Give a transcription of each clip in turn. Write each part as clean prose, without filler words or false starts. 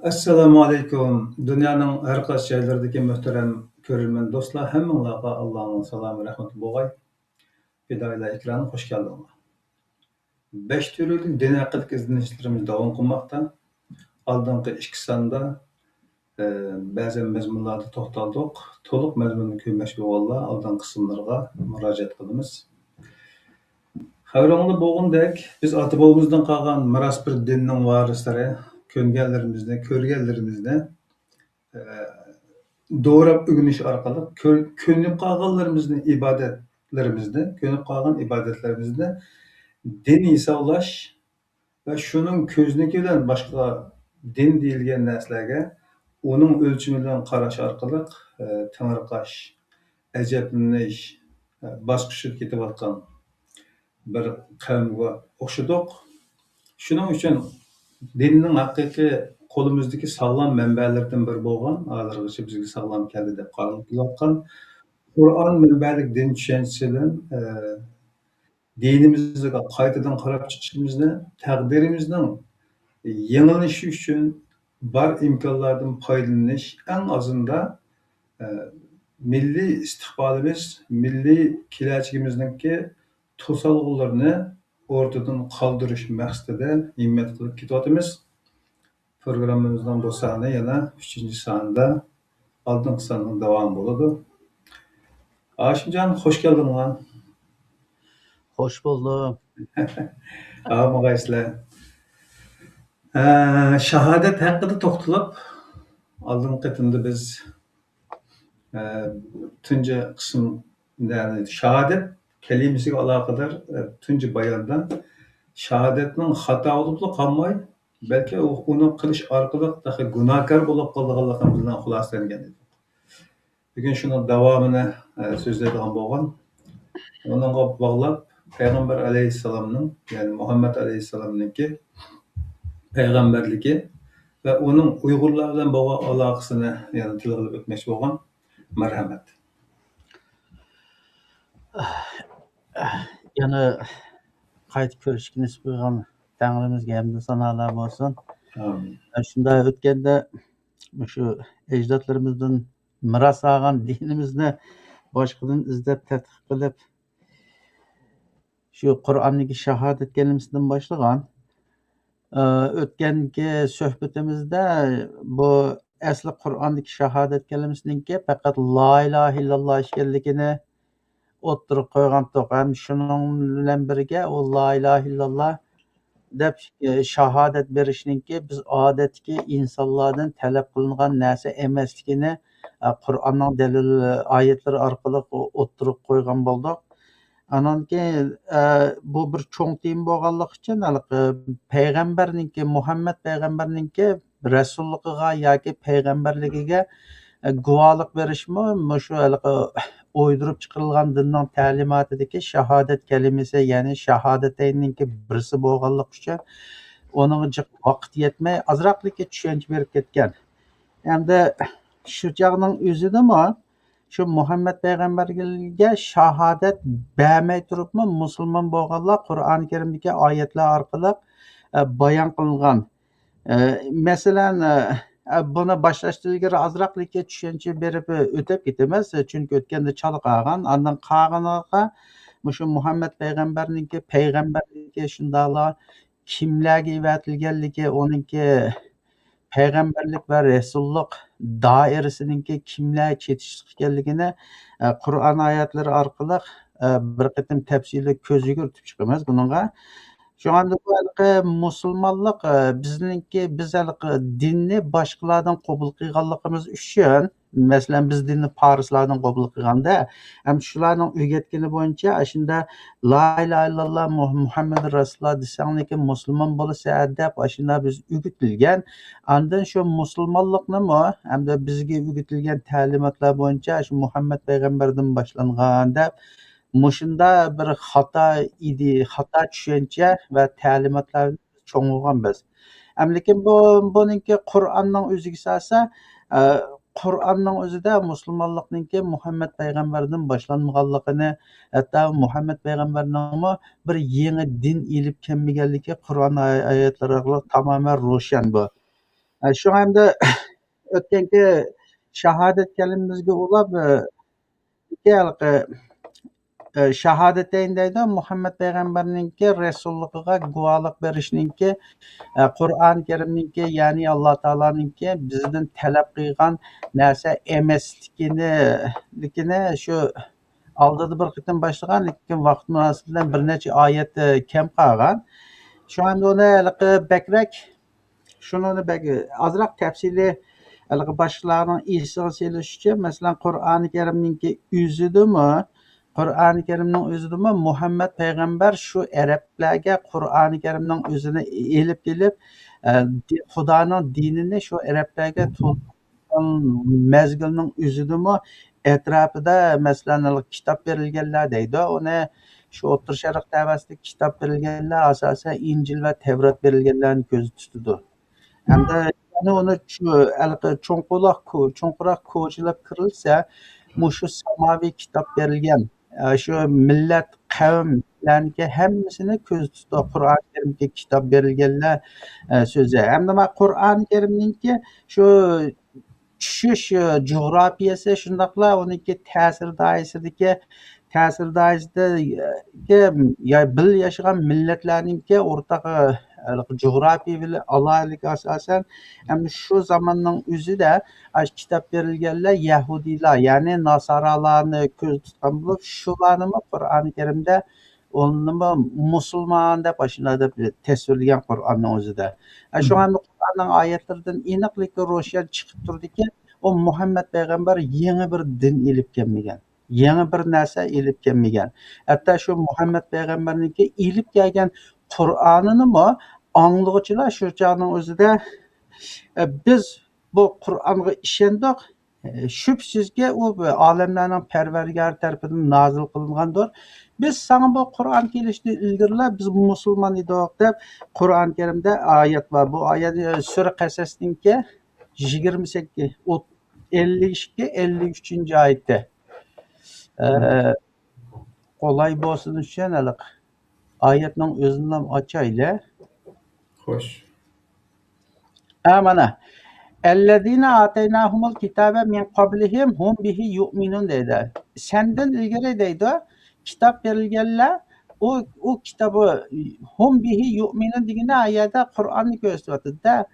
Assalomu alaykum. Dunyoning har qaysi joylaridagi muhtaram ko'rilman do'stlar, hammanglarga Allohning salomi, rahmati bo'lg'ay. Fidoyilar ekrani xush keldinglar. 5 turli din haqidagi izlanishlarimiz davom qilmoqda. Oldingi 2 sonda ba'zan mazmunlarda to'xtaldik. To'liq mazmunni ko'rmoqchi bo'lganlar oldingi qismlarga murojaat qilamiz. Xabaringda bo'lgandek, biz ota-bobomizdan qolgan meros bir dinning varislari, ko'rganlarimizni doğrab ögünüş orqali ko'nib qolgan ibodatlarimizni din hisoblash va shuning ko'zniki bilan boshqa din deyilgan narsalarga uning o'lchami bilan qarash orqali tangriqash, ajablanish, bosqishib ketayotgan bir qavmga o'xshadik. Shuning uchun dinning haqiqiy qo'limizdagi sog'lom manbalardan biri bo'lgan, hozirgacha bizga sog'lom keldi deb qabul qilayotgan Qur'on manbalik din tushunchasi bilan dinimizga qaytadan qarab chiqishimizni, taqdirimizning yangilanishi uchun bor imkonlardan foydalanish, eng azında milliy istiqbolimiz, milliy kelajagimizningki to'solg'ularni o'rtadan qoldirish maqsadida himmat qilib ketyapmiz. Programmamızdan bu sahne yana 3. sahnede oldingi sonning davom bo'ladi. Ashimjon, xush keldinglar. Hoş bulduk. Mağaysizlar. Shahodat haqida to'xtalib, oldingi qitimda biz tunji qismda shahodat kalimasiga aloqador tunji bayonda shahodatning xato bo'lib qolmay, belki uni qilish orqali gunohkor bo'lib qolganligimizdan xulosalangan edi. Bugun shuni davomini so'zlaydigan bo'lgan. Uningga bog'lab Payg'ambar alayhissalomning, ya'ni Muhammad alayhissalomningki payg'ambarligi va uning Uyg'urlar bilan bo'lgan aloqasini yana tilga o'tmoqchi bo'lgan. Marhamat. Yana qaytib ko'rishga nisib qilgan Tangrimizga hamda sanolar bo'lsin. Amin. Shunday o'tganda shu ajdodlarimizdan miros olgan dinimizni boshqadan izlab tadqiq qilib shu Qur'ondagi shahodat kalimasidan boshlagan. O'tgangi suhbatimizda bu asli Qur'ondagi shahodat kalimasiningki faqat la ilaha illalloh ekanligini o'ttirib qo'ygan to'qam. Shuning bilan birga u la ilaha illalloh deb shahodat berishninki biz odatdagi insonlardan talab qilingan narsa emasligini Qur'onning dalil oyatlari orqali o'ttirib qo'ygan bo'ldik. Ananki bu bir cho'ng tim bo'lganligi uchun payg'ambarningki Muhammad payg'ambarningki rasulligiga yoki payg'ambarligiga guvohlik berishmi shu o'ydirib chiqarilgan dinning ta'limotidagi shahodat kalimasi, ya'ni shahodatayninki birisi bo'lganligi uchun uning vaqt yetmay azroqlikka tushuncha berib ketgan. Endi shu chog'ning o'zidami shu Muhammad payg'ambarga shahodat bermay turibmi musulmon bo'lganlar Qur'oni Karimdagi oyatlar orqali bayon qilingan. Masalan, buni boshlashdan ilgari azroqlikka tushuncha berib o'tib ketamiz, chunki o'tganda chala qolgan. Ondan qolganiga shu Muhammad payg'ambarningki payg'ambarligi shundoqlar kimlarga evatilganligi, uningki payg'ambarlik va rasullik doirasiningki kimlar chetishlik ekanligini Qur'on oyatlari orqali bir qatim tafsili ko'z yugurtib chiqamiz buningga. Shunda bu musulmonlik bizningki biz dinni boshqalardan qabul qilganligimiz uchun, masalan biz dinni farislardan qabul qilganda ham shularning o'rgatgani bo'yicha shunda la ilaha illalloh Muhammad rasululloh desangki musulmon bo'lsa deb shunda biz o'rgatilgan. Andan shu musulmonlikni hamda bizga o'rgatilgan ta'limotlar bo'yicha shu Muhammad payg'ambardan boshlangan deb mushunda bir xato tushuncha va ta'limotlar cho'ng'igan biz. Lekin buningki Qur'onning o'ziga solsa, Qur'onning o'zida musulmonlikningki Muhammad payg'ambardan boshlanmaganligini, hatto Muhammad payg'ambarning bir yangi din ilib kelmaganligi Qur'on oyatlari orqali tamoman ro'shan bu. Şu hamda o'tgangi shahodat kalimamizga ulab shahodatayn deydi Muhammad payg'ambarninki rasulligiga guvohlik berishninki Qur'oni Karimninki ya'ni Alloh taoloninki bizdan talab qilgan narsa emasligini shu oldida bir qitim boshlagan, lekin vaqt munosabati bilan bir necha oyat kam qolgan. Shu anda uni bakrak shuni ozroq tafsili boshqalarning esiga selish uchun masalan Qur'oni Karimninki Qur'oni Karimning o'zidami Muhammad payg'ambar shu arablarga Qur'oni Karimning o'zini elib kelib Xudoning dinini shu arablarga mezgilning o'zidami atrofida masalan kitob berilganlar deydi. Uni shu O'rta Sharq davasida kitob berilganlar asosan Injil va Tavrat berilganlarni ko'z tutadi. Hamda uni cho'nqurroq ko'chilab kirilsa, shu samoviy kitob berilgan shu millat qavmlarniki hammasini ko'z tutadi. Qur'oni Karimga kitob berilganlar so'zi. Hamda Qur'oni Karimninki shu tushish jo'grafiyasi shundoqla uniki ta'sir doirasidagi bil yashagan millatlarninki o'rtaq jo'grafiyaviy aloqaligi asosan shu zamonning o'zida kitob berilganlar yahudiylar ya'ni nasoralarni ko'z tutgan bo'lib shularni Qur'oni Karimda onunma musulmon deb ashuna deb tasvirlagan Qur'onning o'zida. Shu anda Qur'onning oyatlaridan aniqlik ro'shan chiqib turdiki, u Muhammad payg'ambar yangi bir din elib kelmagan. Yangi bir narsa elib kelmagan. Hatto shu Muhammad payg'ambarniki elib kelgan Qur'onini anglag'uchilar shu chog'ning o'zida biz bu Qur'onga ishondik. Shubsizki u olamlarning parvardigori tarafidan nozil qilingandir. Biz sana bu Qur'on kelishni ilgirlab biz musulmon edik deb Qur'oni Karimda oyat bor. Bu oyat Sura Qasasninki 28 52-53 oyatda. Qolay bo'lsin uchun oyatning o'zini ham ochaylik. Xo'sh. Mana Ellezine ataynahumul kitabe min qablihim hum bihi yu'minun deydi. Senden ilgari deydi kitap berilganlar o kitabı hum bihi yu'minun deganda ayada Qur'onni ko'rsatyapti-da.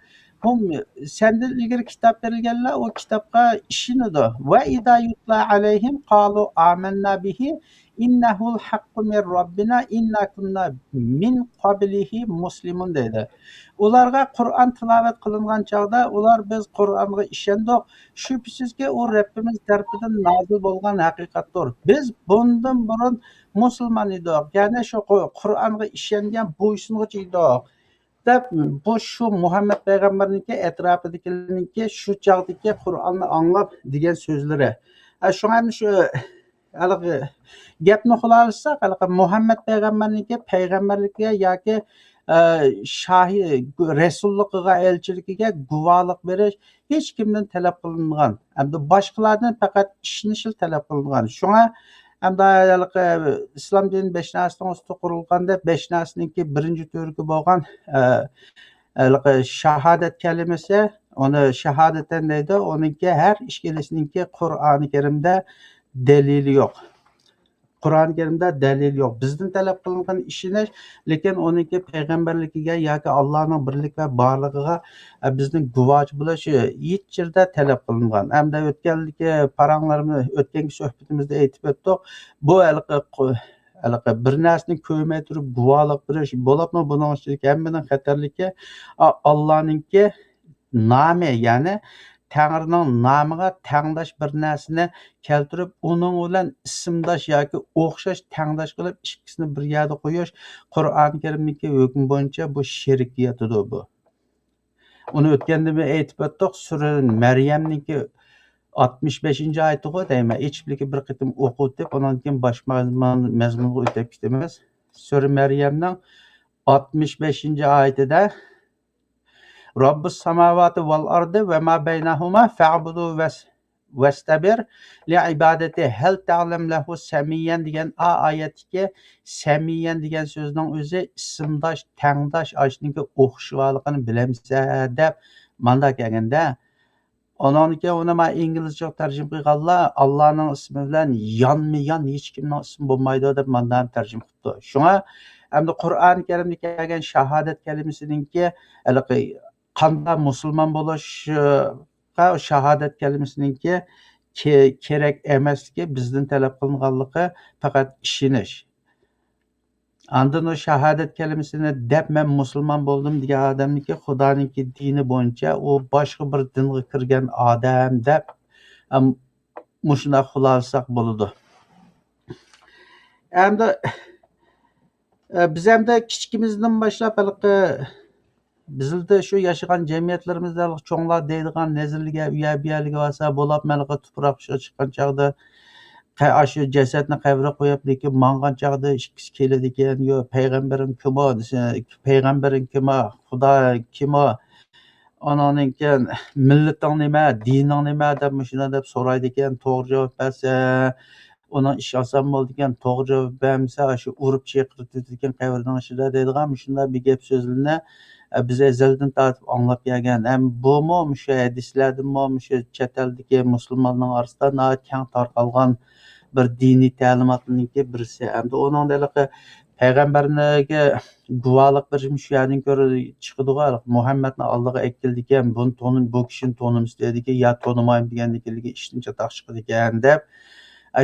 Senden ilgari kitap berilganlar o kitobga ishonadi. Va idza yutla alayhim qalu amanna bihi innahul haqqu min robbina inna kunna min qablihi muslimun deydi. Ularga Qur'on tilovat qilingan chog'da ular biz Qur'onga ishondik. Shubsizki u Rabbimiz tarafidan nozil bo'lgan haqiqatdir. Biz bundan burun musulmon edik. Ya'ni shu Qur'onga ishongan bo'ysunuvchi edik. Deb bu shu Muhammad payg'ambarniki atrofidagilarniki shu chog'dagi Qur'onni anglab degan so'zlari. Shunga shu gapni xulosalasak, Muhammad payg'ambarniki payg'ambarligiga yoki shohi rasulligiga elchiligiga guvohlik berish hech kimdan talab qilinmagan. Hamda boshqalardan faqat ishonish talab qilingan. Shunga hamda islom dini 5 narsadan ustun qurilganda 5 narsaniki birinchi to'rgi bo'lgan shahodat kalimasi, uni shahodatan deydi. Uningki har ishkilisininki Qur'oni Karimda dalili yo'q. Qur'oni Karimda dalil yo'q. Bizdan talab qilingan ishonish, lekin uningki payg'ambarligiga yoki Allohning birlik va borligiga bizning guvoh bo'lish hech yerda talab qilingan. Hamda o'tgangi suhbatimizda aytib o'tdik. Bu bir narsani ko'rmay turib guvohlik berish bo'libmi? Buning ichidagi hammadan xatarligi Allohningki nomi, ya'ni Tangrining nomiga tangdosh bir narsani keltirib, uning bilan ismdosh yoki o'xshash tangdosh qilib ikkisini bir yerga qo'yish Qur'oni Karimniki hukm bo'yicha bu shirkiyatidir bu. Uni o'tganda biz aytib o'tdik, sura Maryamniki 65-oyatiga deyman. Ichiblikka bir qitim o'qib, undan keyin boshqa mazmunga o'tib ketamiz. Sura Maryamning 65-oyatida Rabbus samavati val ardi ve ma beynahuma fa'budu vestabir li ibadati hal ta'lam lahu samiyan degan oyatga samiyan degan so'zning o'zi ismdosh, tangdosh, ashniki o'xshaganligini bilamsa deb manda kelganda ondan keyin uni men inglizcha tarjima qilganlar Allohning ismi bilan yonma-yon hech kimning ismi bo'lmaydi deb manda ham tarjima qilibdi. Shunga hamda Qur'oni Karimda kelgan shahodat kalimasiningki qanday musulmon bo'lish shahodat kalimasiningki kerak emasligi bizdan talab qilinganligi faqat ishonish. Andan o shahodat kalimasini deb men musulmon bo'ldim degan odamniki Xudoninki dini bo'yicha u boshqa bir dinga kirgan odam deb mushuna xulosasak bo'ladi. Endi biz hamda kichikimizdan boshlab bizda shu yashagan jamiyatlarimizda cho'nglar deydigan nazarlarga uya-buyaliga olsa bo'lib malqa tuproq chiqqan chog'da shu jasadni qabrga qo'yib lekin mangan chog'da ikkisi keladi ekan yo payg'ambarim kimo desa payg'ambaring kimo xudo kimo onandan keyin millating nima dining nima deb shuna deb so'raydi ekan to'g'ri javob bersa uning ish oson bo'ldi ekan to'g'ri javob bermasa shu urib chaqirib ekan qabrning ichida deydigan shunday bir gap so'zlarni biz azaldan tortib anglab kelgan ham bumi shu hadislardimi shu chet eldagi musulmonlar orasida keng tarqalgan bir diniy ta'limotlarningki birisi hamda uning payg'ambarlarga guvohlik berish shu yerdan ko'ra chiqadiga Muhammadni Allohga aytgan ekan bu kishini to'nimas dedi ekan yo to'nimayman deganligi ishdan chatoq chiqadi ekan deb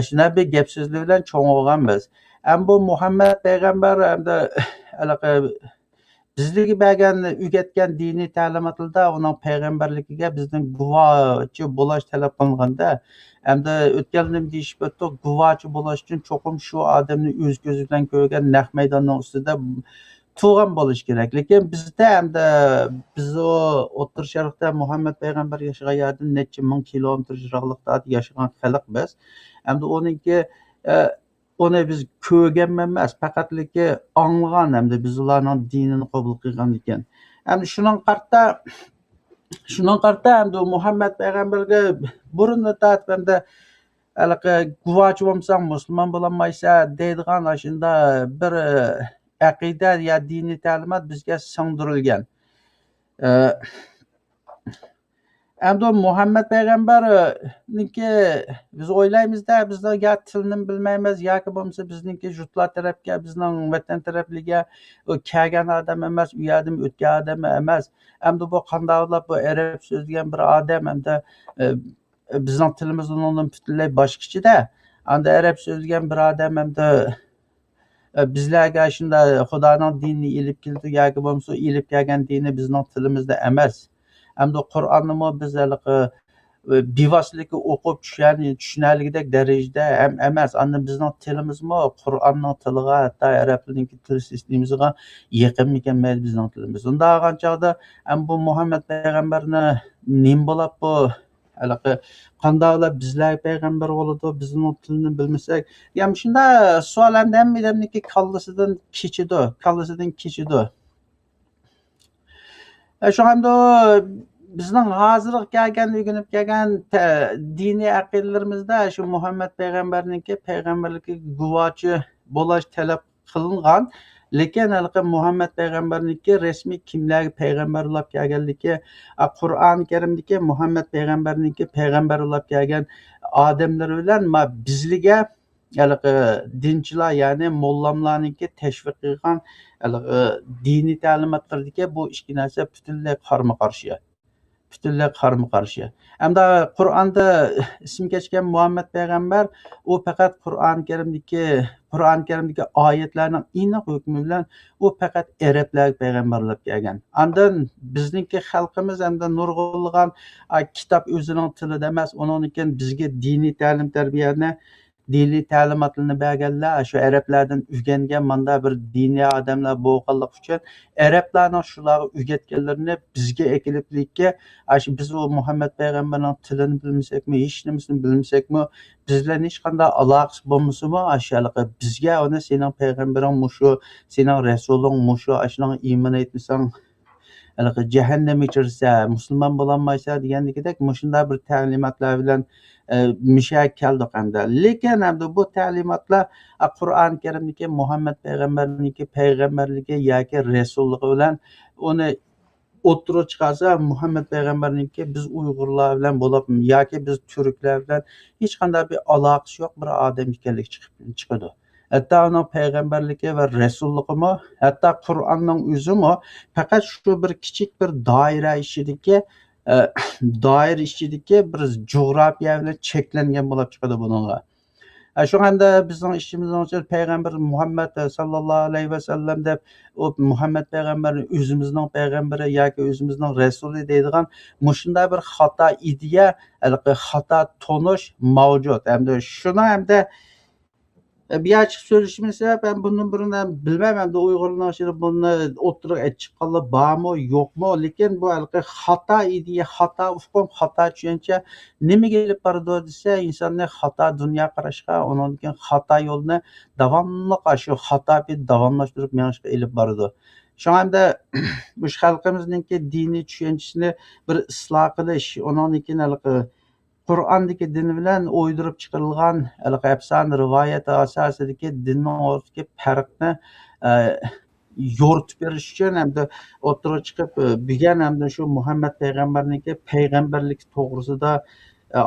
shunday bir gap so'zlar bilan cho'ng'iganmiz. Ham bu Muhammad payg'ambar hamda bizlarga bergan o'rgatgan diniy ta'limotlarda uning payg'ambarligiga bizning guvohchi bo'lish talab qilinganda hamda o'tgandan deyishib o'tdi guvohchi bo'lish uchun cho'qim shu odamni o'z ko'zi bilan ko'rgan naq maydonning ustida tug'an bo'lish kerak. Lekin bizda hamda biz o'rta sharqda Muhammad payg'ambar yashagan yerdan necha ming kilometr yiroqlikda yashagan xalq biz. Hamda uni biz ko'rgan emas, faqatligi anglagan hamda biz ularning dinini qabul qilgan ekan. Hamda shuning qarta hamda Muhammad payg'ambarga burunni tortib hamda guvohchi bo'lmasang musulmon bo'lolmaysan deydigan shunda bir aqida ya diniy ta'limot bizga singdirilgan. Hamda Muhammad payg'ambarniki biz o'ylaymizda bizlar yo tilni bilmaymiz yoki bo'lmasa bizningki jutlar tarafga bizning vatan tarafliga kelgan odam emas u yerdan o'tgan odam emas hamda bu qandoqlab bu arab so'zlagan bir odam hamda bizning tilimiz undan butunlay boshqachada hamda arab so'zlagan bir odam hamda bizlarga shunday xudoning dinini ilib keldi yoki bo'lmasa ilib kelgan dini bizning tilimizda emas. Hamda Qur'onni biz bevositalik o'qib tushunarligidek darajada ham emas. Endi bizning tilimizmi Qur'onning tiliga, hatto arablarning til sistemasiga yaqin ekan bizning tilimiz. Unda olgan chog'da ham bu Muhammad payg'ambarni nim bo'lib bu qandoqlab bizlar payg'ambar bo'ladi, bizning tilni bilmasak, ham shunda savol hamdamniki kallasidan kechidi. Şu anda bizning hozir kelgan o'rganib kelgan diniy aqidalarimizda shu Muhammad payg'ambarniki payg'ambarlikka guvohchi bo'lish talab qilingan. Lekin Muhammad payg'ambarniki rasmiy kimlarga payg'ambar bo'lib kelganligi Qur'oni Karimdagi Muhammad payg'ambarniki payg'ambar bo'lib kelgan odamlar bilan bizlarga dinchilar ya'ni mollamlarniki tashviq qilgan diniy ta'limotlardagi bu ikki narsa butunlay qarama-qarshi. Hamda Qur'onda ism kechgan Muhammad payg'ambar u faqat Qur'oni Karimdagi oyatlarning aniq hukmi bilan u faqat arablarga payg'ambar bo'lib kelgan. Andan bizningki xalqimiz hamda nurg'unlagan kitob o'zining tilida emas, uningki bizga diniy ta'lim tarbiyani diniy ta'limotlarni berganlar shu arablardan o'rgangan manda bir diniy odamlar bo'lganlik uchun arablarning shularga o'rgatganlarini bizga ekiliblikka shu biz u Muhammad payg'ambarning tilini bilmasakmi, hech nimasini bilmasakmi, bizlar hech qanday aloqasi bo'lmasimi, bizga uni sening payg'ambaring mushu, sening rasuling mushu, shuning iymon etmasang jahannamga kirsa, musulmon bo'lolmaysan degandagidek shunday bir ta'limotlar bilan mishak keldik hamda. Lekin hamda bu ta'limotlar Qur'oni Karimdagi Muhammad payg'ambarniki payg'ambarligi yoki rasulligi bilan uni o'ttirib chiqarsa Muhammad payg'ambarniki biz Uyg'urlar bilan bo'lib yoki biz turklar bilan hech qanday bir aloqasi yo'q bir odam ekanligi chiqadi. Hatto uning payg'ambarligi va rasulligimi, hatto Qur'onning o'zimi faqat shu bir kichik bir doira ichidagi bir jo'g'rafiya bilan cheklangan bo'lib chiqadi buningga. Shu hamda bizning ishimizning uchun payg'ambar Muhammad sallallohu alayhi vasallam deb Muhammad payg'ambarni o'zimizning payg'ambari yoki o'zimizning rasuli deydigan mushunday bir xato ideya, xato tonish mavjud. Hamda shuni hamda bir açık söyleyişimin sebep ben bunun birinden bilmem hem de Uygurlar şimdi bunu oturup çıkalı bağ mı yok mu? Lakin bu hata ideya, hata ufkum, hata düşünce neme gelip bardı dese insanlar hata dünya karışka, onun için hata yolunu devamlı aşı hata bir devamlaştırıp menşe elip bardı. Şu anda bu halkımızdaki dini düşüncesini bir ıslah kılış, onun için Qur'ondagi din bilan o'ydirib chiqarilgan afsona rivoyat asosidagi dinning o'rtasidagi farqni yo'ritib berish uchun hamda o'ttirib chiqib bilgan hamda shu Muhammad payg'ambarniki payg'ambarlik to'g'risida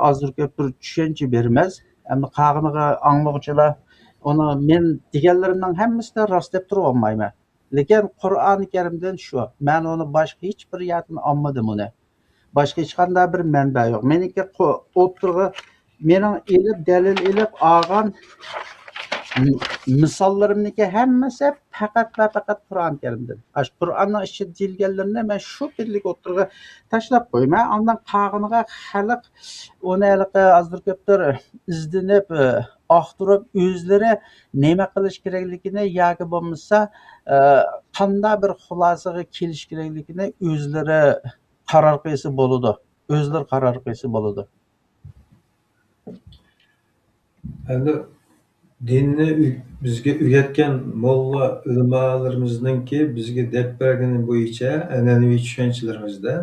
ozdir ko'p bir tushuncha bermas. Hamda qag'iniga anglovchilar uni men deganlarimning hammasini rostlab turib olmayman. Lekin Qur'oni Karimdan shu. Men uni boshqa hech bir yerdan olmadim uni. Başka hiç qanday bir manba yo'q. Meniki o'tirg'i mening dalil elib olgan misollarimniki hammasi faqat va faqat Qur'on Karimdan. Qur'onning ichida deyilganlarni men shu birlik o'tirg'i tashlab qo'yman. Ondan qag'iniga xalq uni azdir ko'pdir izlanib, oqtirib o'zlari nima qilish kerakligini yoki bo'lmasa qanday bir xulosaga kelish kerakligini o'zlari qaror qilsa bo'ladi. O'zlari qaror qilsa bo'ladi. Endi dinni bizga o'rgatgan molla ulamolarimizninki bizga deb bergani bo'yicha an'anaviy tushunchalarimizda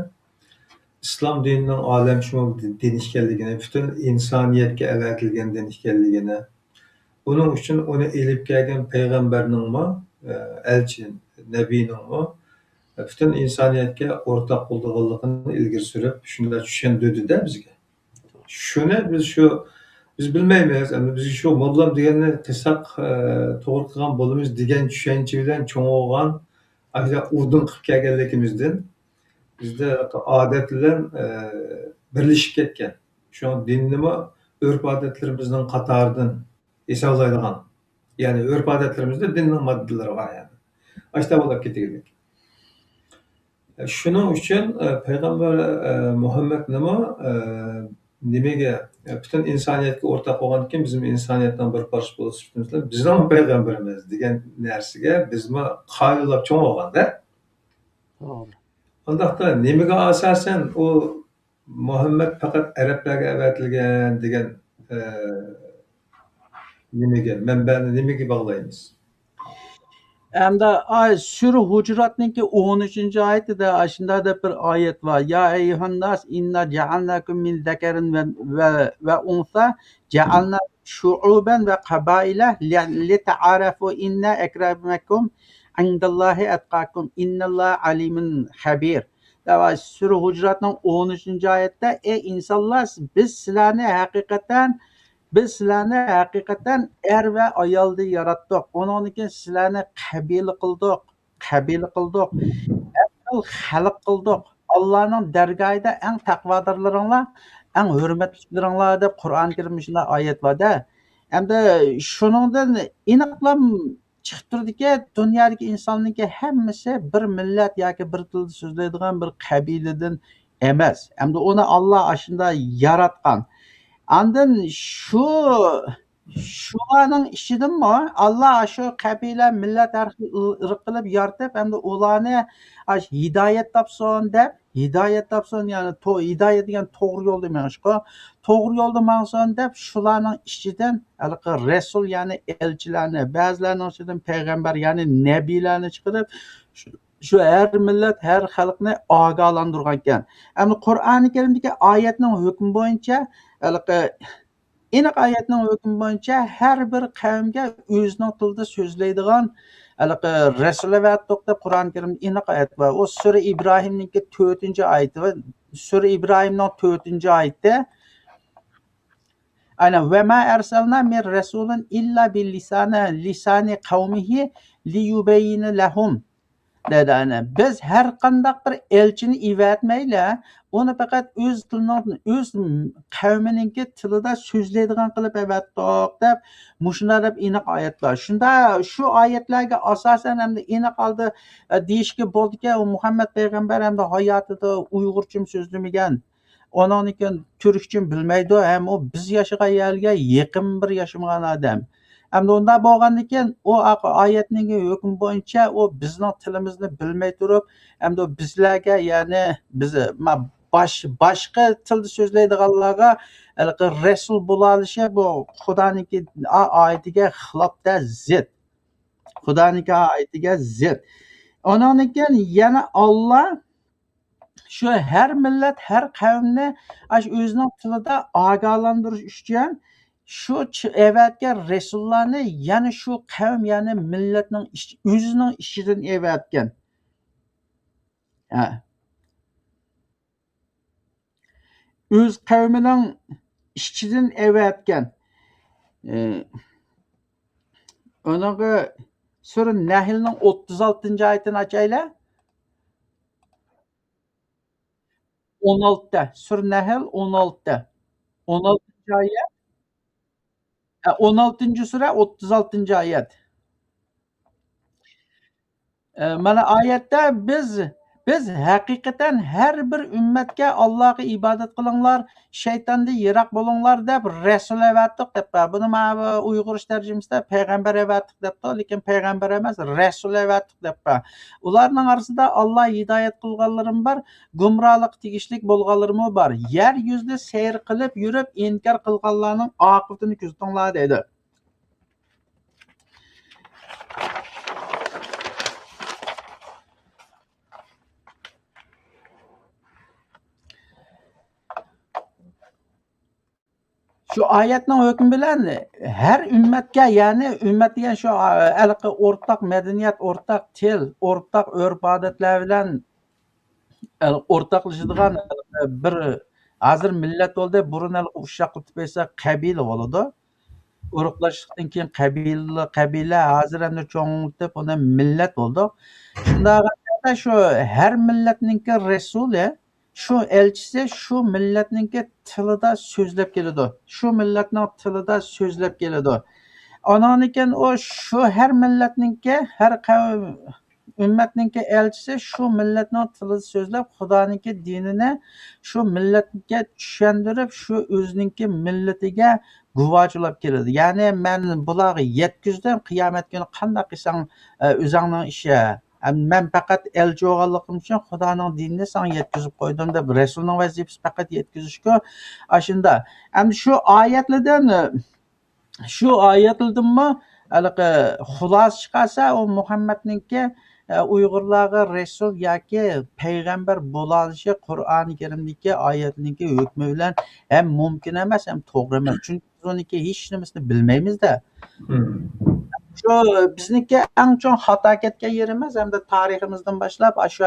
islom dinining olamshumul din ekanligini, butun insoniyatga avatilgan din ekanligini, buning uchun uni elib kelgan payg'ambarningmi, elchi nabiyninmi butun insoniyatga o'rtaq bo'lganligini ilgari surib, shunday tushundirdi-da bizga. Shuni biz bilmaymiz, endi biz shu modlam deganni qilsak to'g'ri qilgan bo'lamiz degan tushuncha bilan cho'ng'igan, urdun qilib kelganligimizdan bizda odat bilan birlashib ketgan. Shu dinnimi urf-odatlarimizning qatoridan hisoblaydigan. Ya'ni urf-odatlarimizda dinning moddalari bor yani. Ashta bo'lib ketgan. Shuning uchun payg'ambar Muhammad nimaga butun insoniyatga o'rtaq bo'lgankin bizim insoniyatdan bir parcha bo'lishimiz bizning payg'ambarimiz degan narsaga bizmi qoyillab cho'ng'olganda. To'g'ri. Undaqda nimaga asosan u Muhammad faqat arablarga avatilgan degan manbani nimaga bog'laymiz? Hamda Sura Hujurat'ningki 13. oyatida shunda deb bir oyat var. Ya eyyuhan nas inna ja'alnakum min zakarin ve unsa ja'alna şu'uban ve qabaila lita'arafu inna akramakum indallahi atqakum innallaha alimun habir. Sura Hujurat'ning 13. oyatda ey insonlar biz sizlarni haqiqatan er ve ayolda yarattık. Onun için sizlerni qabila qildik. Xalq qildik. Allah'ın dergahida en taqvodorlaringlar, en hurmatlilaringlar deb Qur'on Karimda shunday oyat bor-da. Hamda shuningdan aniqlam chiqib turdiki, dunyodagi insonlarga hammasi bir millat yoki bir tilda so'zlaydigan bir qabiladan emas. Hamda uni Alloh shunday yaratgan. Andın şularning ichidanmi Alloh shu qabila millat irq qilib yaratib hamda ularni hidoyat topsin deb ya'ni hidoyat degan to'g'ri yo'lda mangishqa to'g'ri yo'lda mangsin deb shularning ichidan rasul ya'ni elchilarni ba'zilarning ichidan payg'ambar ya'ni nabiylarni chiqarib shu her millat her xalqni ogohlantirgan ekan. Hamda Qur'oni Karimdagi oyatning hukmi bo'yicha aniq oyatning hukmi bo'yicha har bir qavmga o'zining tilida so'zlaydigan Resul'e deb Qur'oni Karimda aniq oyat bor. O Sura İbrahim'ninki 4-oyati va Sura İbrahimning 4-oyatda aynan ve ma ersalna min rasulin illa bil lisani qavmihi liyubayyina lahum dedi ana. Biz her qandaq bir elchini ivatmayla, onu faqat o'z tilining o'z qavmininki tilida so'zlaydigan qilib avatdiq deb mushuna deb aniq oyat bor. Shunda shu oyatlarga asosan hamda aniq oldi deyishga bo'ldiki, u Muhammad payg'ambar hamda hayotida Uyg'urcha so'zlamagan. Onanikin Türkçe bilmaydi, hem o biz yaşagan yerga yaqin bir yaşamagan odam. Hamda unda bo'lgandan o oyatning hukmi bo'yicha o bizning tilimizni bilmay turib, hamda bizlarga, ya'ni biz boshqa tilda so'zlaydiganlarga rasul bo'la olishi bu Xudoning oyatiga xilofda zid. Xudoning oyatiga zid. Onanikin yana Alloh şu her millet, her kavmni o'zining tilida ogohlantirish uchun shu evatgan rasullarni yana shu qavm, ya'ni millatning o'zining ichidan evatgan. O'z qavmining ichidan evatgan. Onaga Sura Nahlning 36-oyatini ochaylar. 16'da. Sura Nahl 16'da. 16. ayet. 16. sura 36. ayet. Mana oyatda biz haqiqatan har bir ummatga Allohga ibodat qilinglar, shaytondan yiroq bo'linglar deb rasul avatdiq deb. Buni mana Uyg'ur tarjimasida payg'ambar avatdiq debdi, lekin payg'ambar emas, rasul avatdiq deb. Ularning orasida Alloh hidoyat qilganlarim bor, gumrohlik tegishlik bo'lganlarim bor. Yer yuzida sayr qilib yurib inkor qilganlarning oqibatini kuzatinglar dedi. Şu ayetning hukmi bilan her ümmetga, ya'ni ümmet degan shu o'rtaq madaniyat, o'rtaq til, o'rtaq urf-odatlar bilan o'rtaqlashadigan bir hozir millat bo'ldi. Burun ushaq qilib qo'ysa qabila bo'ladi. Urug'lashlikdan keyin qabila hozir endi cho'ng'itib uni millat bo'ldi. Shunda shu har millatningki rasuli, şu elchisi şu millatningki tilida so'zlab keladi. Şu millatning tilida so'zlab keladi. Onanikin o şu her millatningki, her qavm ummatningki elchisi şu millatning tilida so'zlab Xudoninki dinini şu millatga tushuntirib, şu o'zininki millatiga guvohchilab keladi. Ya'ni men bularga yetkizdim, qiyomat kuni qanday qilsang o'zingning ishi. Men faqat elchi bo'lganligim uchun Xudoning dinini senga yetkazib qo'ydim deb rasulning vazifasi faqat yetkazishku. Ashunda endi shu oyatlardanmi xulos chiqarsa, u Muhammadningki Uyg'urlarga rasul yoki payg'ambar bo'la olishi Qur'oni Karimdagi oyatningki hukmi bilan ham mumkin emas, ham to'g'ri emas. Chunki biz uniki hech nimasini bilmaymiz-da. Şu bizniki eng chong xato ketgan yerimiz hamda tariximizdan boshlab shu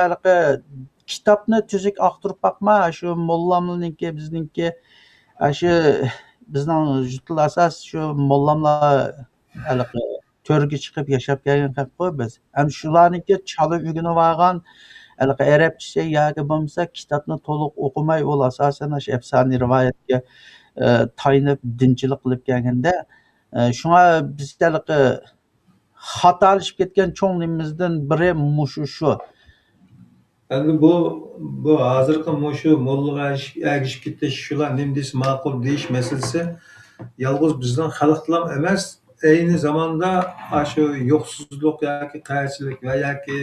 kitobni tuzuk aqtirib boqma, shu mollamlarniki, bizningki shu bizning jutul asos shu mollamlar to'rga chiqib yashab kelgan qilib biz. Ham shularniki chalib o'rganib olgan arabcha yoki bo'lmasa kitobni to'liq o'qimay, u asosan shu afsona rivoyatga tayanib dinchilik qilib kelganda, shunga bizda xatolashib ketgan cho'nglimizdan biri shu. Endi bu hozirgi mushu mollaga ergishib ketish, shular nima desa ma'qul deyish masalasi yolg'iz bizning xalqlar emas, ayni zamonda shu yo'qsizlik yoki qarshilik va yoki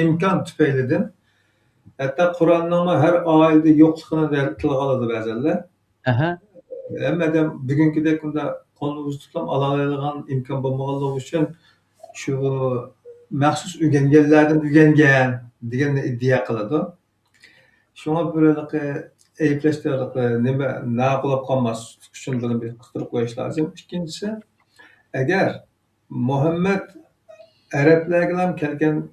imkon tufaylidan hatto Qur'onning har oyida yo'qligini tilga oladi ba'zanlar. Hammadan bugünkidek kunda qo'limiz tutam oladigan imkon bo'lmaganligi uchun shu maxsus o'rganganlardan o'rgangan deganni iddia qiladi. Shunga bunaqa ayblashtirib nima naqilib qolmaslik uchun buni bir qidirib qo'yish lozim. Ikkinchisi, agar Muhammad Arablarga ham kelgan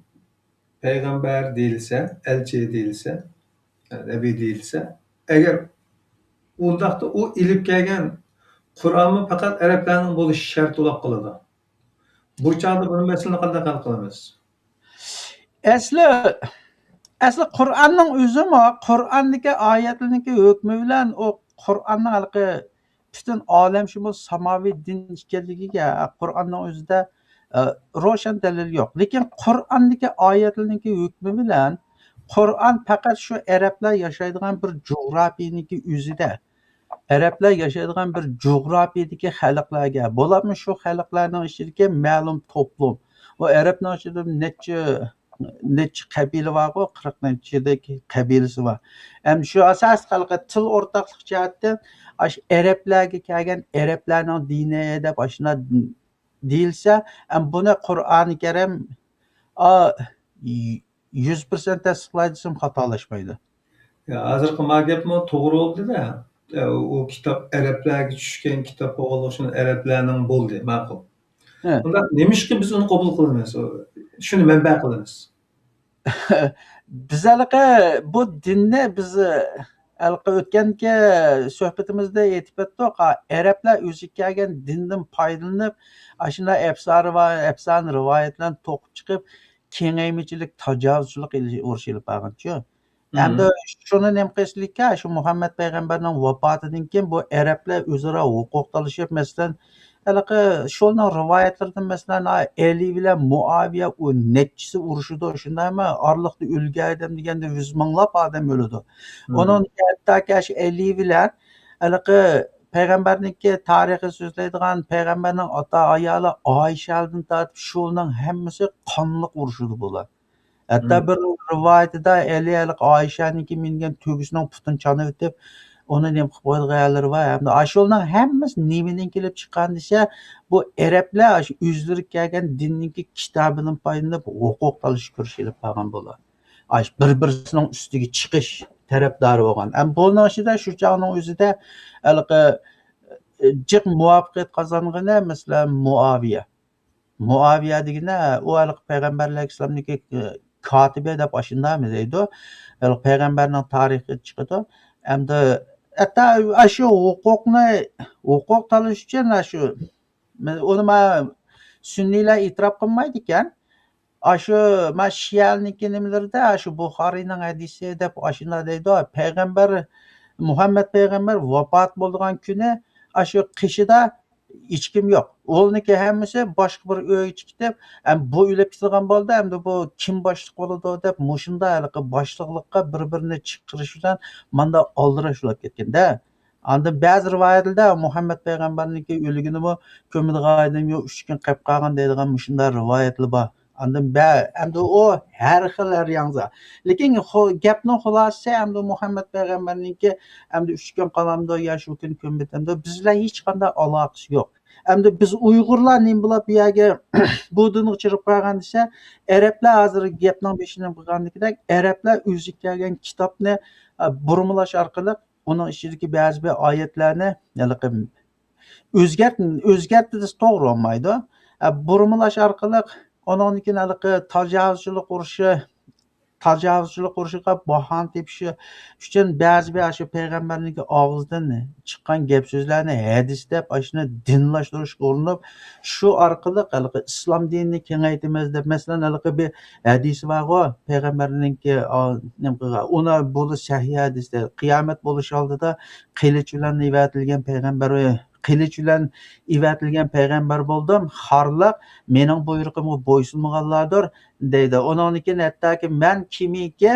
payg'ambar deyilsa, elchi deyilsa, nabiy deyilsa, agar undaqda u ilib kelgan Qur'onni faqat arablarning bo'lishi shart bo'lib qoladi. Bu chog'da buni masalani qanday hal qilamiz? Asli Qur'onning o'zimi, Qur'ondagi oyatlarning hukmi bilan o Qur'onning halqi butun olam shumul samoviy din ekanligiga Qur'onning o'zida ro'shan dalil yo'q. Lekin Qur'ondagi oyatlarning hukmi bilan Qur'on faqat shu arablar yashaydigan bir jo'grafiyadagi o'zida Arablar yashaydigan bir jo'grafiyadagi xalqlarga, bo'lami shu xalqlarning ichidagi ma'lum to'plum. Va Arabning ichida necha qabila bor, 40 nechadik qabilasi bor. Ham shu asos xalqi til o'rtaqlik jihatdan arablarga kelgan arablarning dini deb ashuna deyilsa, ham buni Qur'oni Karim 100% tasdiqlaydi desam xatolashmaydi. Hozirgi gapmi to'g'ri bo'ldi-da. O kitap arablarga tushgan kitob bo'lishini arablarning bo'ldi, ma'qul. Unda nemishki biz uni qabul qilamiz? Shuni manba qilamiz. Biz bu dinni biz o'tganki suhbatimizda aytib o'tdik, arablar o'zi kelgan dindan foydalanib, shunday afsona rivoyatlarni to'qib chiqib, kengaymichilik, tajovuzchilik urush ilib borgan-ku. Endi shuni nima qilishlikka, shu Muhammad payg'ambarning vafotidan keyin bu arablar o'zaro huquq talashib, masalan, sho'ning rivoyatlardan masalan Ali bilan Muaviya u nechisi urushida shundaymi orliqda o'lgan odam deganda 100 minglab odam o'ladi. Onun hattoki shu Ali bilan payg'ambarniki tarixi so'zlaydigan payg'ambarning ota ayoli Oyshadan tortib sho'ning hammasi qonliq urushida bo'ladi. Hatta bir rivoyatida Ali Oyshaniki mingan tugisining putini chanib o'tib onu nima qilib qo'yganlari va hamda ashulning hammasi nimadan kelib chiqqan desa, bu arablar shu o'zlari kelgan dinninki kitobidan foydalanib huquq talish kirish ilib qolgan bo'ladi. Bir-birisining ustiga chiqish tarafdori bo'lgan. Buning ichida shu chog'ning o'zida jiq muvaffaqiyat qozongani masalan Muaviya degani u payg'ambarlar islomniki kotiba deb ashundami deydi. Payg'ambarning tarixi chiqadi. Hamda hatta shu huquq talish uchun uni sunniylar e'tirof qilmaydi ekan. Shu Shiyalniki nimalarda shu Buxoriyning hadisi deb ashuna deydi. Muhammad payg'ambar vafot bo'lgan kuni shu qishida hech kim yo'q. O'lniki hammasi boshqa bir uyga chiqib, bu o'lib ketgan bo'ldi, hamda bu kim boshliq bo'ladi deb mushunda boshliqlikqa bir-birini chiqarish bilan manda oldirashib ketganda. Anda ba'zi rivoyatlarda Muhammad payg'ambarniki o'liginimi ko'milgan yo'q 3 kun qolib qolgan deydigan mushunda rivoyatlar bor. Anda o har xil yangza. Lekin gapning xulosasi hamda Muhammad payg'ambarniki hamda 3 kun qolamda yo shu kun ko'mbitamda bizlar hech qanday aloqasi yo'q. Hamda biz Uyg'urlar nima bo'lib bu yerga bu dinni chirib qo'ygan desa, arablar hozir gapning beshini qilgandek, arablar o'zi kelgan kitobni burmalash orqali uning ichidagi ba'zi bir oyatlarni o'zgartdi desa to'g'ri bo'lmaydi. Burmalash orqali ononikin tajovuzchilik urushiga bahon tepishi uchun ba'zi bir shu payg'ambarning og'zidan chiqqan gap so'zlarni hadis deb shuni dinlashtirishga urinib, shu orqali islom dinini kengaytimiz deb masalan bir hadis bor, payg'ambarningki uni bu sahih hadisda qiyomat bo'lish oldida qilich bilan evatilgan payg'ambar bo'ldim. Xorliq mening buyrug'imga bo'ysunmaganlardir deydi. Onunki hattoki men kimiki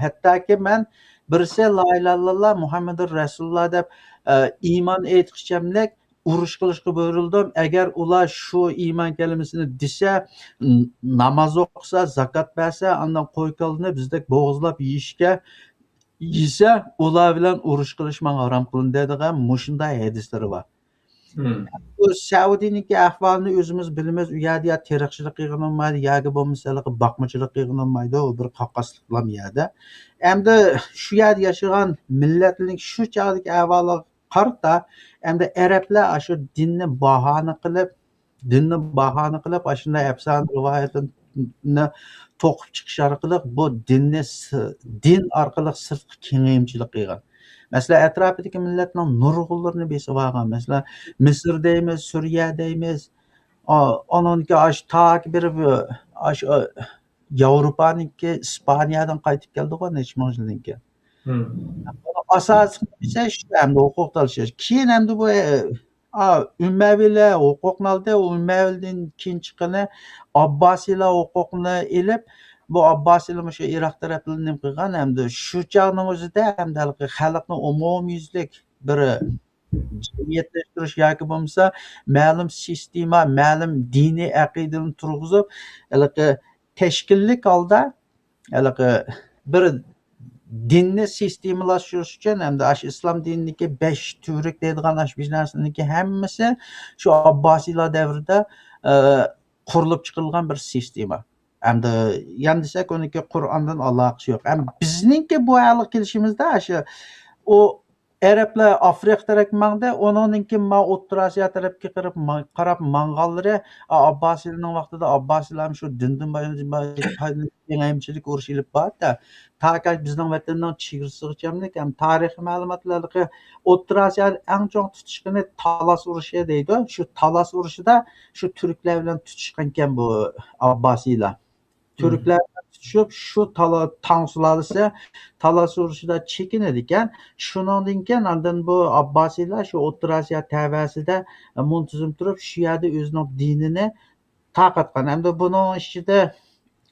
hattoki men birisi la ilaha illalloh Muhammadur Rasululloh deb iymon etishimlik urush qilishga buyurildim. Agar ular shu iymon kalimasini desa, namoz o'qisa, zakot bersa, undan qo'y qilini bizdek bo'g'izlab yesa, ular bilan urush qilish men harom qilindi deydigan mushunday hadislari bor. Bu Saudiyning ahvolini o'zimiz bilamiz. U yerda teriqchilik qilganmaydi, yoki bo'lmasa boqmachilik qilganmaydi, u bir qoqqoslik bilan yerda. Endi shu yerda yashagan millatning shu chog'dagi ahvoliga qarata, endi arablar shu dinni bahona qilib dinni bahona qilib, shunday afsona rivoyatni to'qib chiqish orqali bu din orqali sirtqi kengayimchilik qilgan. Masalan, atrofidagi millatning nurg'unlarini besib olgan. Masalan, Misr deymiz, Suriya deymiz. Onunki tak bir Yevropaniki Ispaniyadan qaytib keldi-ku necha ming yildan keyin. Asosiy esa shu hamda huquq talashish. Keyin hamda bu Ummaviylar huquqni oldi, Ummaviylardan keyin chiqqani Abbosiylar huquqni ilib, bu Abbosiylar shu Iroq tarafini nima qilgan hamda shu chog'ning o'zida hamda xalqni umumyuzlik bir jamiyatlashtirish yoki bo'lmasa ma'lum sistema, ma'lum diniy aqidani turg'izib, tashkillik holda bir dinni sistemalashtirish uchun hamda islom dinidagi 5 turik deydigan shu narsaniki hammasi shu Abbosiylar davrida qurilib chiqilgan bir sistema. Hamda yana desak, uniki Qur'ondan aloqasi yo'q. Ham bizningki bu hali kelishimizda shu u Arablar Afrika tarafga mangdi, onunki O'rta Osiyo tarafga qarab mang'anlari Abbosiylarning vaqtida Abbosiylar shu dindan kengayimchilik urush ilib bordi. Ta bizning vatanning chegarasigacha ham tarixiy ma'lumotlarga O'rta Osiyo eng chong tutishgani Talas urushi deydi. Shu Talas urushida shu turklar bilan tutishgan ekan bu Abbosiylar. Turklar tutishib shu Tang sulolasi Talas urushida chekinadi ekan. Shundan keyin andan bu Abbosiylar shu O'rta Osiyo tavasida muntazam turib shu yerda o'zining dinini taqatgan. Hamda buning ichida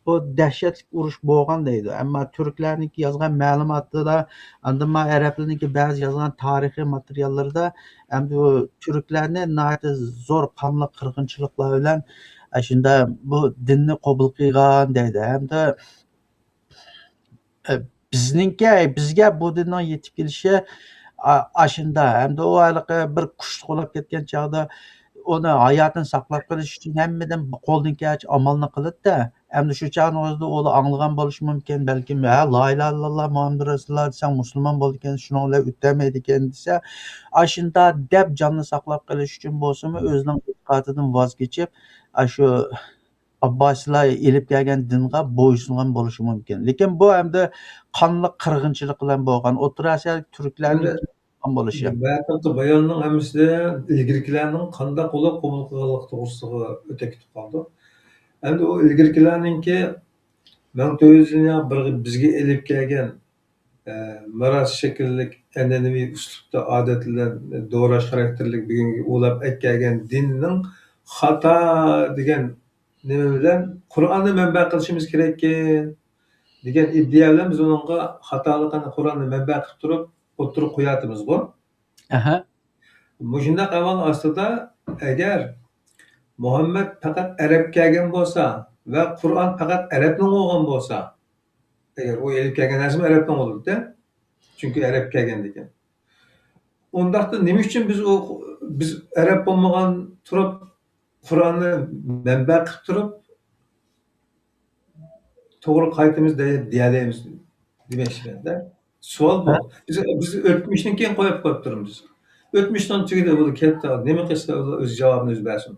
bu dahshatli urush bo'lgan deydi. Ammo turklarniki yozgan ma'lumotlarda, andan arablarniki ba'zi yozgan tarixiy materiallarda hamda bu turklarni nihoyatda zo'r qonli qirg'inchiliklar bilan shunda bu dinni qabul qilgan deydi. Hamda bizga bu dinning yetib kelishi ashunda hamda u bir qush qolib ketgan chog'da uni hayotini saqlab qolish uchun hammadan qo'ldan kelgan amalni qiladi-da. Hamda shu chog'ning o'zida u anglagan bo'lishi mumkin, balkim la ilaha illalloh Muhammad rasululloh desang musulmon bo'lgan, shuninglar o'tamaydi ekan desa, ashunda deb jonni saqlab qolish uchun bo'lsa-mu o'zining e'tiqodidan voz kechib, shu Abbosiylar ilib kelgan dinga bo'ysungan bo'lishi mumkin. Lekin bu hamda qonli qirg'inchilik bilan bo'lgan O'rta Osiyolik turklarning bo'lishi. Bayaqi bayonning hammasida ilgirkilarning qanday qo'llab qabul qilganligi to'g'risida o'ta ketib qoldi. Endi u ilgirkilarningki 1900 yil bizga ilib kelgan maros shakllik an'anaviy uslubda odatlar do'rash xarakterlik bugungi ulab kelgan dinning xato degan nima bilan Qur'onni manba qilishimiz kerakki degan iddia bilan biz unga xatoligini Qur'onni manba qilib turib o'tirib qo'yatimiz bu. Shunday qilgan ostida agar Muhammad faqat arab kelgan bo'lsa va Qur'on faqat arabning o'qigan bo'lsa, agar u elib kelgan narsa arabning bo'ladi-da. Chunki arab kelgan ekan. Undaqda nima uchun biz arab bo'lmagan turib Qur'onni manba qilib turib to'g'ri qaytamiz deyamiz demoqchiman-da. Savol bu. Biz o'tmishdan keyin qo'yib turibmiz. O'tmishdan tugadi bu katta nima qilsa o'z javobini o'zi bersin.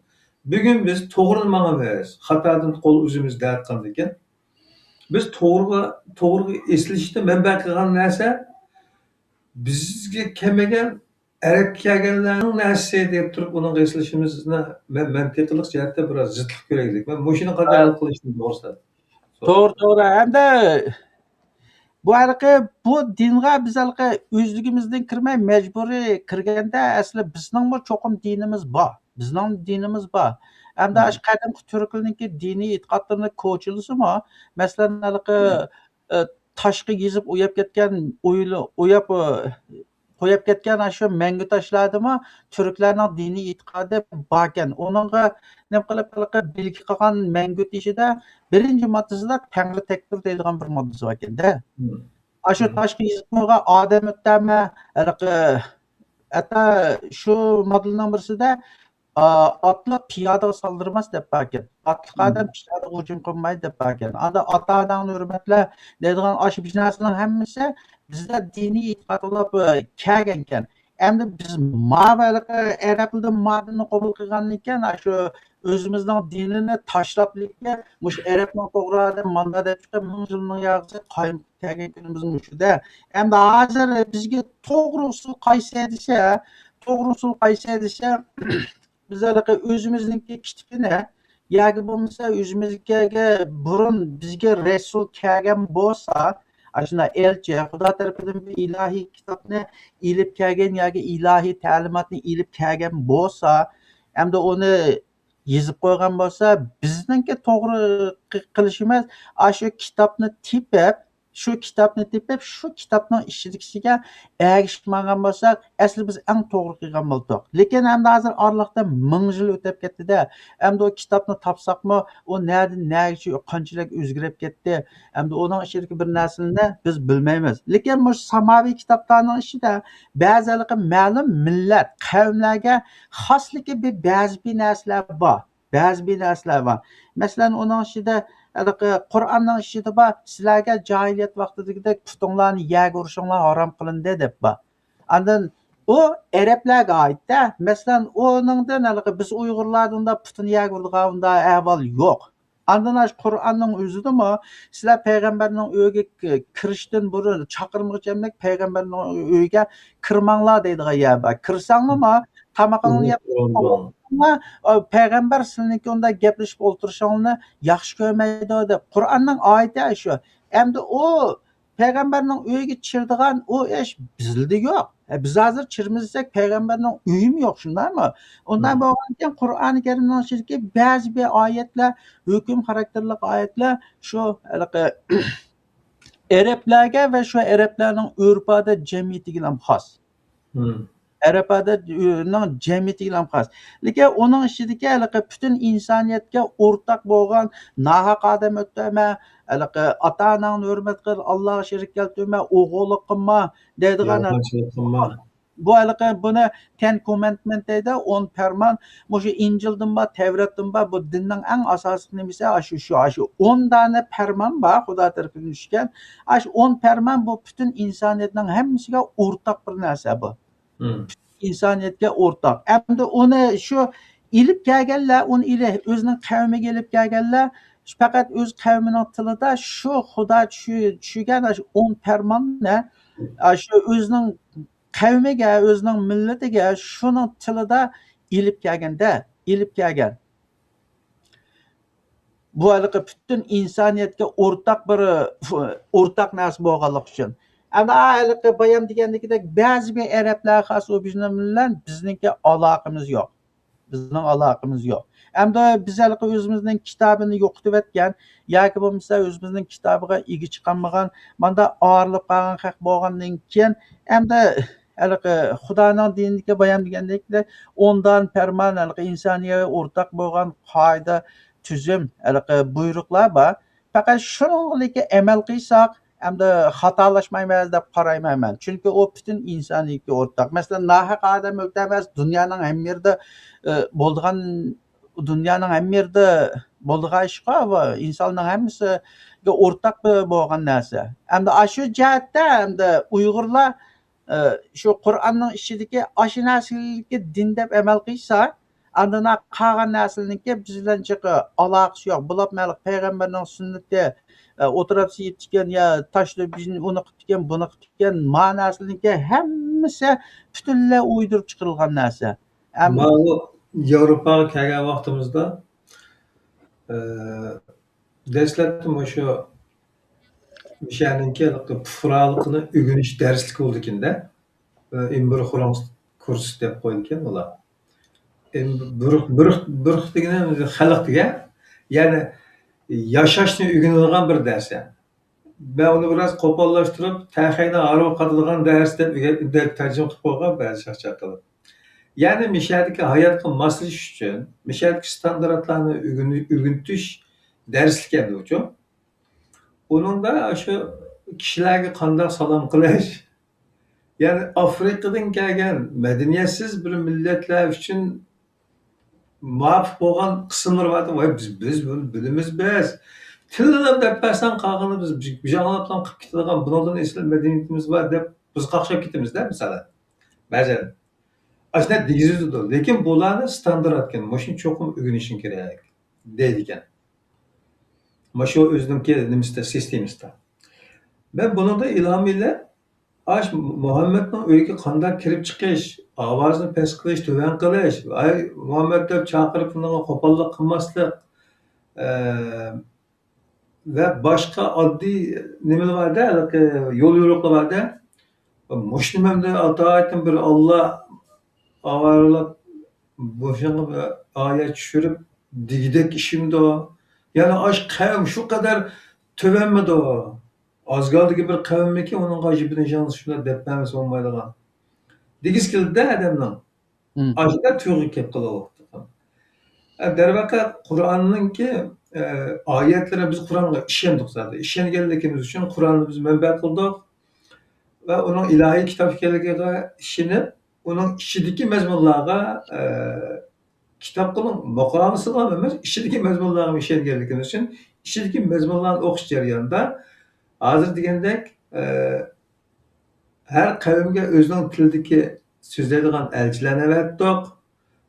Bugun biz to'g'rini mangamiz, xatodan qo'l o'zimiz da'atgan ekan. Biz to'g'ri eslashda manba qilgan narsa bizga kelmagan arab kelganlarning narsasi deb turib uni eslashimizni mantiqlik jihatda biroz zidlik ko'raylik. Men mushuni qanday hal qilishni to'g'risida. To'g'ri. Hamda bu dinga biz o'zligimizdan kirmay majburiy kirganda asli bizning bu cho'qim dinimiz bor. Bizning dinimiz bor. Hamda shu qadimgi turklarningki diniy e'tiqodlarini ko'chilisimi, masalan, tashqi yezib qo'yib ketgan shu mangu tashladimi turklarning diniy e'tiqodi bor ekan. Uningga nima qilib bilgi qilgan mangu ishida birinchi moddasida tangri tektur deydigan bir moddasi bor ekanda. Shu tashqi yezibga odam o'tami, hatto shu moddalarning birisida otliq piyoda soldirmas deb bor ekan. Otliq odam piyoda hujum qilmaydi deb bor ekan. Ota-onani hurmatla deydigan shu narsalarning hammasi bizda diniy e'tiqod bo'lib kelgan ekan. endi biz mavaliqa arab tilida madini qabul qilgandan keyin shu o'zimizning dinini tashlablikka mush arabning to'g'ri manda deb chiqib ming yilning yog'isi qaym kelgan kunimiz mushuda. Endi hozir bizga to'g'ri usul qaysi desa, to'g'ri usul qaysi desa bizlarga o'zimizniki kitibini yoki bo'lmasa o'zimizga burun bizga rasul kelgan bo'lsa shuna elchi xudo tarafidan bir ilohiy kitobni ilib kelgan yoki ilohiy ta'limotni ilib kelgan bo'lsa hamda uni yezib qo'ygan bo'lsa bizningki to'g'ri qilish emas shu kitobni tepib shu kitobning ichidagisiga ergishmagan bo'lsak asli biz eng to'g'ri qilgan bo'ldik. Lekin endi hozir oraliqda 1000 yil o'tib ketdi-da. Endi o kitobni topsaqmi o nerdan nergacha qanchalik o'zgarib ketdi. Endi uning ichidagi bir narsani biz bilmaymiz. Lekin bu samoviy kitoblarning ichida ba'zilari ma'lum millat, qavmlarga xosligi ba'zi bir narsalar bor. Masalan, uning ichida Qur'onning ichida bor sizlarga jahiliyat vaqtidagidek putinglarni yeg urishinglar harom qilindi deb bor. Andan o arablarga oid-da. Masalan, o'ningdan biz Uyg'urlardan da putini yeg urdigan ahvol yo'q. Andan Qur'onning o'zidami sizlar payg'ambarning uyiga kirishdan burun chaqirmoqchilik payg'ambarning uyiga kirmanglar deydigan yer bor. Kirsanglarmi tamaqingni yeb payg'ambar sizniki unda gaplashib o'tirishingni yaxshi ko'rmaydi deb. Qur'onning oyati shu. Endi o payg'ambarning uyiga chirdigan o ish bizda yo'q. Biz hozir chirmizsak payg'ambarning uyim yo'q, shundaymi? Undan bo'lgandan Qur'oni Karimning ichidagi ba'zi bir oyatlar, hukm xarakterli oyatlar shu arablarga va shu arablarning urfida jamiyatiga ham xos. Arablarning jamiyatiga ham xos. Lekin uning ichidagi butun insoniyatga o'rtaq bo'lgan nahaq odam o'tma, ota-onani hurmat qil, Allohga shirik keltirma, o'g'illik qilma deydigan bu buni 10 commandment deydi, 10 farmon. Mushu Injildan bor, Tavratdan bor, bu dinning eng asosiy nimasi shu 10 dona farmon bor, Xudo tarafidan tushgan. Shu 10 farmon bu butun insoniyatning hammasiga o'rtaq bir narsa bu. İnsaniyatga o'rtaq. Endi uni shu ilib kelganlar, uni o'zining qavmiga ilib kelganlar faqat o'z qavmining tilida shu Xudo tushgan 10 farmonni shu o'zining qavmiga, o'zining millatiga shuning tilida ilib kelgan. Bu butun insoniyatga o'rtaq narsa bo'lganligi uchun. Endi bayam degandagidek ba'zi bir arablar xos u bilan bizningki aloqamiz yo'q. Endi biz o'zimizning kitobini yo'qotib etgan yoki bo'lmasa o'zimizning kitobiga ega chiqolmagan manda orilib qolgan haq bo'lgandan keyin endi Xudoning diniga bayam degandek 10 dan farmon insoniyatga o'rtaq bo'lgan qoida, tuzum, buyruqlar bor. Faqat shunga amal qilsak endi xatolashmaymiz deb qarayman. Chunki o butun insoniyatga o'rtaq. Masalan, nahaq odam o'ldirmas, dunyoning ham yerda bo'lgan ishqa va insonning hammasiga o'rtaq bo'lgan narsa. Endi shu jihatda endi Uyg'urlar shu Qur'onning ichidagi shu narsaga din deb amal qilsa, andan qolgan narsalarniki bizdan aloqasi yo'q. Bular payg'ambarning sunnati o'tirib yetgan ya tashlab uni qilgan, buni qilgan ma'nosiniki hammasi butunlay o'ydirib chiqarilgan narsa. Ammo Yevropaga kelgan vaqtimizda dastlabki shu o'shaninki pufralikni o'rganish darsligi bo'ldi ekanda. Bir kurs deb qo'ygan ular. Bir degan xalq degan, ya'ni yashashni o'rganadigan bir dars. Ben onu biraz qo'pollaştirib, taxayni arab qadilgan dars deb tarjima qilib qo'ygan ba'zi shaxsiyatlar. Ya'ni mishadagi hayotga moslashish uchun, mishadagi standartlarni o'rgatish darslik endi uchun. Uningda shu kishilarga qanday salom qilish, ya'ni Afrikadan kelgan madaniyatsiz bir millatlar uchun muvofiq bo'lgan qismlar bor. Biz bilimiz biz. Tilini deb bersen qolgani biz janglabdan qilib ketadigan bundan asl madaniyatimiz var deb biz qaqshab ketamiz-da, misol. Ba'zan. Aslında digizidir. Lekin bularni standart ekan. Mana shuni cho'qim o'rganishing kerak deydi ekan. Mana shu o'ziniki nimasida sistemasida. Men bunida ilhomiylar Muhammadning uyiga qanday kirib chiqish, ovozni past qilish, tuvan qilish, ay Muhammad deb chaqirib unga qo'pollik qilmaslik va boshqa oddiy nimalar borda, yo'l yo'riqlar borda, muslimlarda atoatim bir Alloh avarlab boshqa bir oyat tushirib digidek ishimdi. Yani aş kavim şu kadar tövenmedi o. Az kaldı ki bir kavimmi ki onun gacibine canlısı şuna depmemiz olmaydıgan. Digiz kildi adamdan. Hı. Aşıda tüyü kep kıla vakti. Dervaka Kur'an'ın ki ayetlere biz Kur'an'a işendik zaten. İşengeldikimiz için Kur'an'ı biz menbe kıldık ve onun ilahi kitap hikayelerine işenip onun içindeki mezmunlarına kitap kılın mukamısı kalmamış. İçindeki mezmunlarına işengeldikimiz için içindeki mezmunların okuş jarayonida hazır degandek her kavimga o'zining tilidagi so'zlaydigan elchilarni avatdik.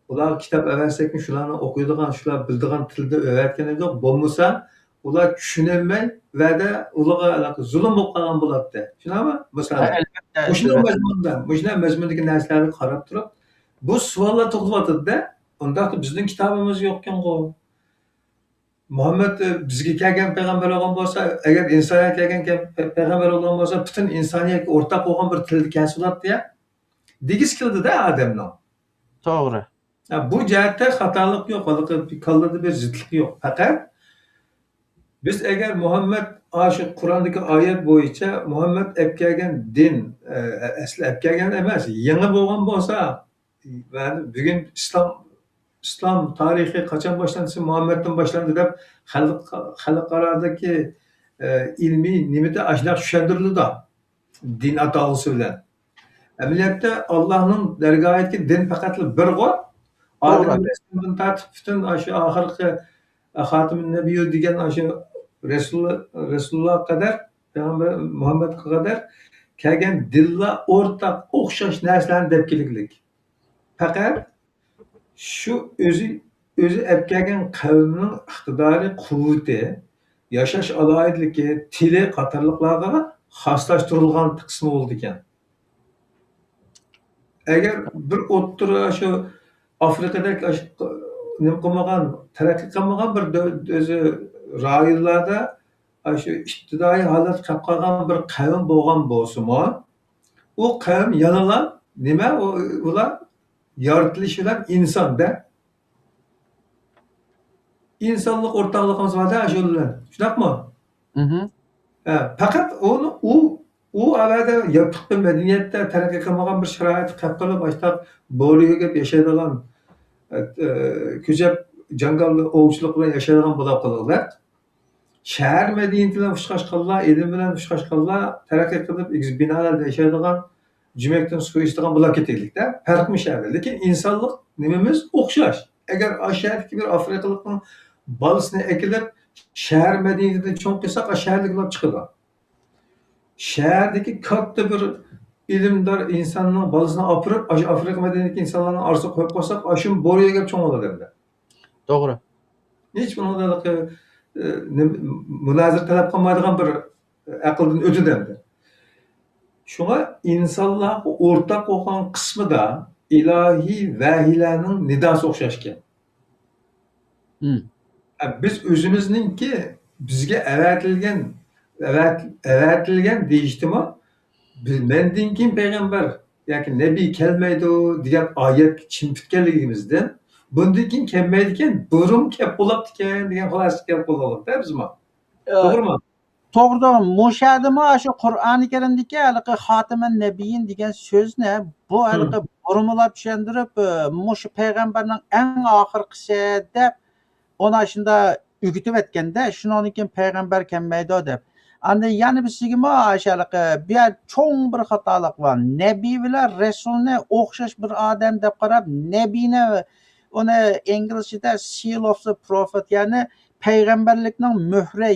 Ular kitob avatsakmi shularni o'qiydigan, shular bildigan tilda avatgan edik. Bo'lmasa ular tushunolmay va'da ularga zulm bo'lib qolgan bo'ladi. Tushunami? Masalan, o'sha mazmundagi narsalarni qarab turib, bu savollar tug'ilyotadi-da. Unda bizning kitobimiz yo'q-ku. Muhammed bizga kelgan payg'ambar bo'lgan bo'lsa, agar insoniyat kelgan payg'ambar bo'lgan bo'lsa, butun insoniyatga o'rtaq bo'lgan bir tilni kelsa-da, degiz keldi-da odamning. To'g'ri. Bu jihatda xatolik yo'q, kallada bir zidlik yo'q. Faqat biz agar Muhammed shu Qur'ondagi oyat bo'yicha Muhammed olib kelgan din asli olib kelgan emas, yangi bo'lgan bo'lsa, bugun İslam tarihi qachon boshlandi, Muhammaddan boshlandi deb xalqarodagi ilmiy nimada ashlar tushuntirildi din atog'isi bilan. Amaliyotda Allohning dargohidagi din faqat birg'o. Odam alayhissalomdan tortib butun shu oxirgi xotimin nabiy degan shu Rasululloh qadar, payg'ambar Muhammadga qadar kelgan dinlar o'rtaq o'xshash narsalarni deb keliklik. Faqat şu özü olib kelgan qavmning iqtidori, quvvati, yashash aloyidligi, tili qatorliqlarga xoslashtirilgan qismi bo'ldi ekan. Agar bir o'ttira shu Afrikadagi nima qilmagan, taraqqiy qilmagan bir o'zi rayonlarda shu ibtidoiy holat qilib qolgan bir qavm bo'lgan bo'lsa-mu, u qavm yanada nima ular yaratılış bilan insonda insonlik o'rtoqligimiz borda shu bilan. Shunaqmi? Faqat u avada yopiq bir madaniyatda taraqqiy qilmagan bir sharoit qilib qilib ashtaq bo'riga yashaydigan ko'chab jangalda ovchilik bilan yashaydigan bo'lib qoldilar. Shahar madaniyatidan xushqashqallar, ilm bilan xushqashqallar taraqqiy qilib binolarda yashaydigan cümekten su içtiğin bulak eteklikte farkmış yani. Lekin insanlık nimemiz okşaş. Eğer aşağıdaki bir Afrikalıkın balısını ekilip şehir medeniyetinde çok kısak aşağıdakiler çıkıyor. Şehirdeki katta bir ilimdar insanın balısını apırıp Afrika medeniyetindeki insanların arsa koyup koysak aşın boruya gelip çoğun olur derler. Doğru. Hiç bunu da münazir talep kılmaydıgan bir akıldan ötü derler. Şuna insanlar ortak olan kısmı da ilahi vahiylerinin nidası okşaşken. Biz özümüzninki bizge evetilgen değiştimi menden kim peygamber yani nebi kelmeydi o diyen ayet çimtitkenligimizden bundan kim kelmeydiken burum kep bulapdiken diyen klasik kep bulalım da bizim o. Doğru mu? To'g'ri, mo'shadimi shu Qur'oni Karimdagi haligi xotiman nabiyin degan so'zni bu haligi burumlab tushuntirib, shu payg'ambarning eng oxirgisi deb ona shunda o'rgatib aytganda, shundan keyin payg'ambar kelmaydi deb. Endi yana bisigimi haligi bu cho'ng bir xatolik bor. Nabiy bilan rasulni o'xshash bir odam deb qarab, nabiyni uni inglizchada seal of the prophet, ya'ni payg'ambarlikning muhri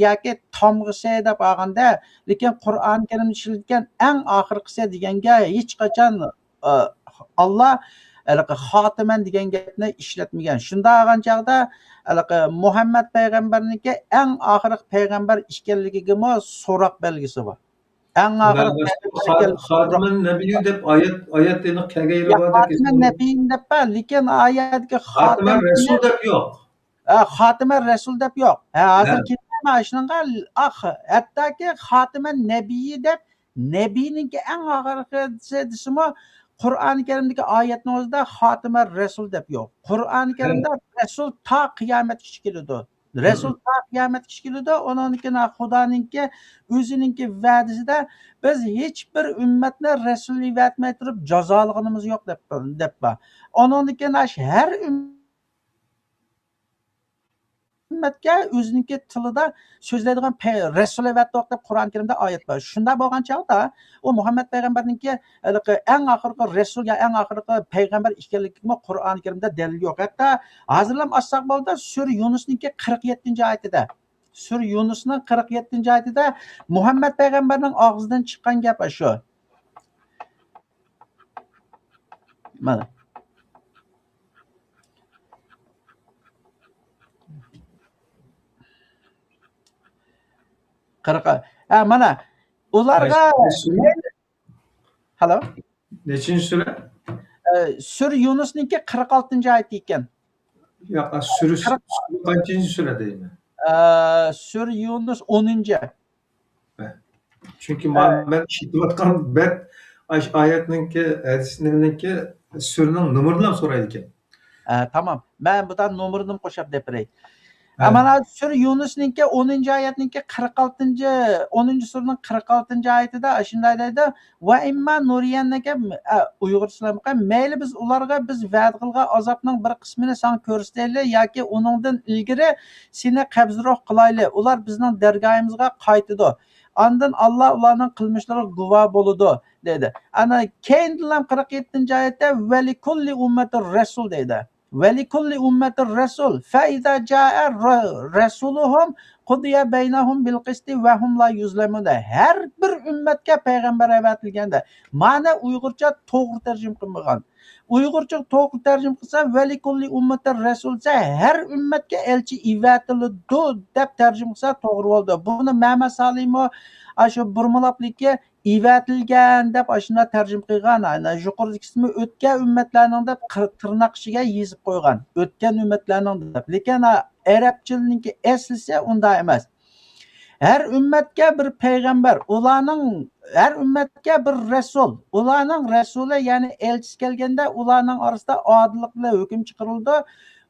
yoki tomg'isi deb olganda, lekin Qur'on Karimda ishlangan eng oxirgisi deganga hech qachon Allah xotiman degan gapni ishlatmagan. Shunda olgan chog'da Muhammad payg'ambarniki eng oxirgi payg'ambar ekanligiga so'roq belgisi bor. Eng oxirgi payg'ambar Xatimin Nebiyyü deb ayet iniq kelgeyri ya var da xotiman nabiyin deb lekin oyatga Xatimin xotim Resul deb yok. xotiman rasul deb yo'q. Hozir Ha. kelma shunaqa hattoki xotiman nabiyi deb nabiyninki eng oxirgisi desimi Qur'oni Karimdagi oyatning o'zida xotiman rasul deb yo'q. Qur'oni Karimda rasul to qiyomatgacha keladi. Rasul to qiyomatgacha keladi. Uninki Xudoninki o'zininki va'dasida biz hech bir ummatni rasullik vatmay turib jazolaganimiz yo'q deb bor. Uninki har ummatga o'ziniki tilida so'zlaydigan rasuliyat deb Qur'oni Karimda oyat bor. Shunda bo'lgan chog'da u Muhammad payg'ambarningki eng oxirgi rasul ya eng oxirgi payg'ambar ekanligiga Qur'oni Karimda dalil yo'q. Hatto hozirlam olsak bo'ldi Sura Yunusningki 47-oyatida. Sura Yunusning 47-oyatida Muhammad payg'ambarning og'zidan chiqqan gap shu. Mana mana ularga halo Nechinchi sure? Sura Yunusningki 46-oyat ekan. Yo'q, kanchinchi sure deymi? Sura Yunus 10. Chunki men ishlatayotgan bet oyatninki hadisninki surning nomerini ham so'raydi ekan. Tamam. Ben buradan numarını qo'shib deb beray. Mana Sura Yunusningki 10-oyatningki 10 suraning 46-oyatida shunday deydi: "Va imma nuriyannaka Uyg'urcha mayli biz ularga biz va'd qilgan azobning bir qismini sen ko'rsataylik yoki uningdan ilgari seni qabzroq qilaylik. Ular bizning dargohimizga qaytadi. Ondan Allah ularning qilmishlariga guvoh bo'ladi" dedi. Ana keyingilam 47-oyatda "Vali kulli ummatir rasul" deydi. "Velikulli ummetir rasul fe izâ câe rasuluhum qudiye beynahum bil qisti ve hum la yuzlemun" de. Her bir ümmetke peygamber evatilgende. Mana Uygurca to'g'ri tercüm qilmagan. Uygurca to'g'ri tercüm qilsa velikulli ummetir rasul ise her ümmetke elçi evatildi deb tercüm qilsa to'g'ri bo'ldi. Buni Mehmet Salimo shu burmalapligi evatilgan deb ashuna tarjim qilgan. Ana yuqorida ismi o'tgan ummatlarning deb tirnoq ichiga yezib qo'ygan. O'tgan ummatlarning deb. Lekin arabchilikniki aslisi unda emas. Her ummatga bir payg'ambar, ularning her ummatga bir rasul. Ularning rasuli ya'ni elchisi kelganda ularning orasida odillik bilan hukm chiqarildi.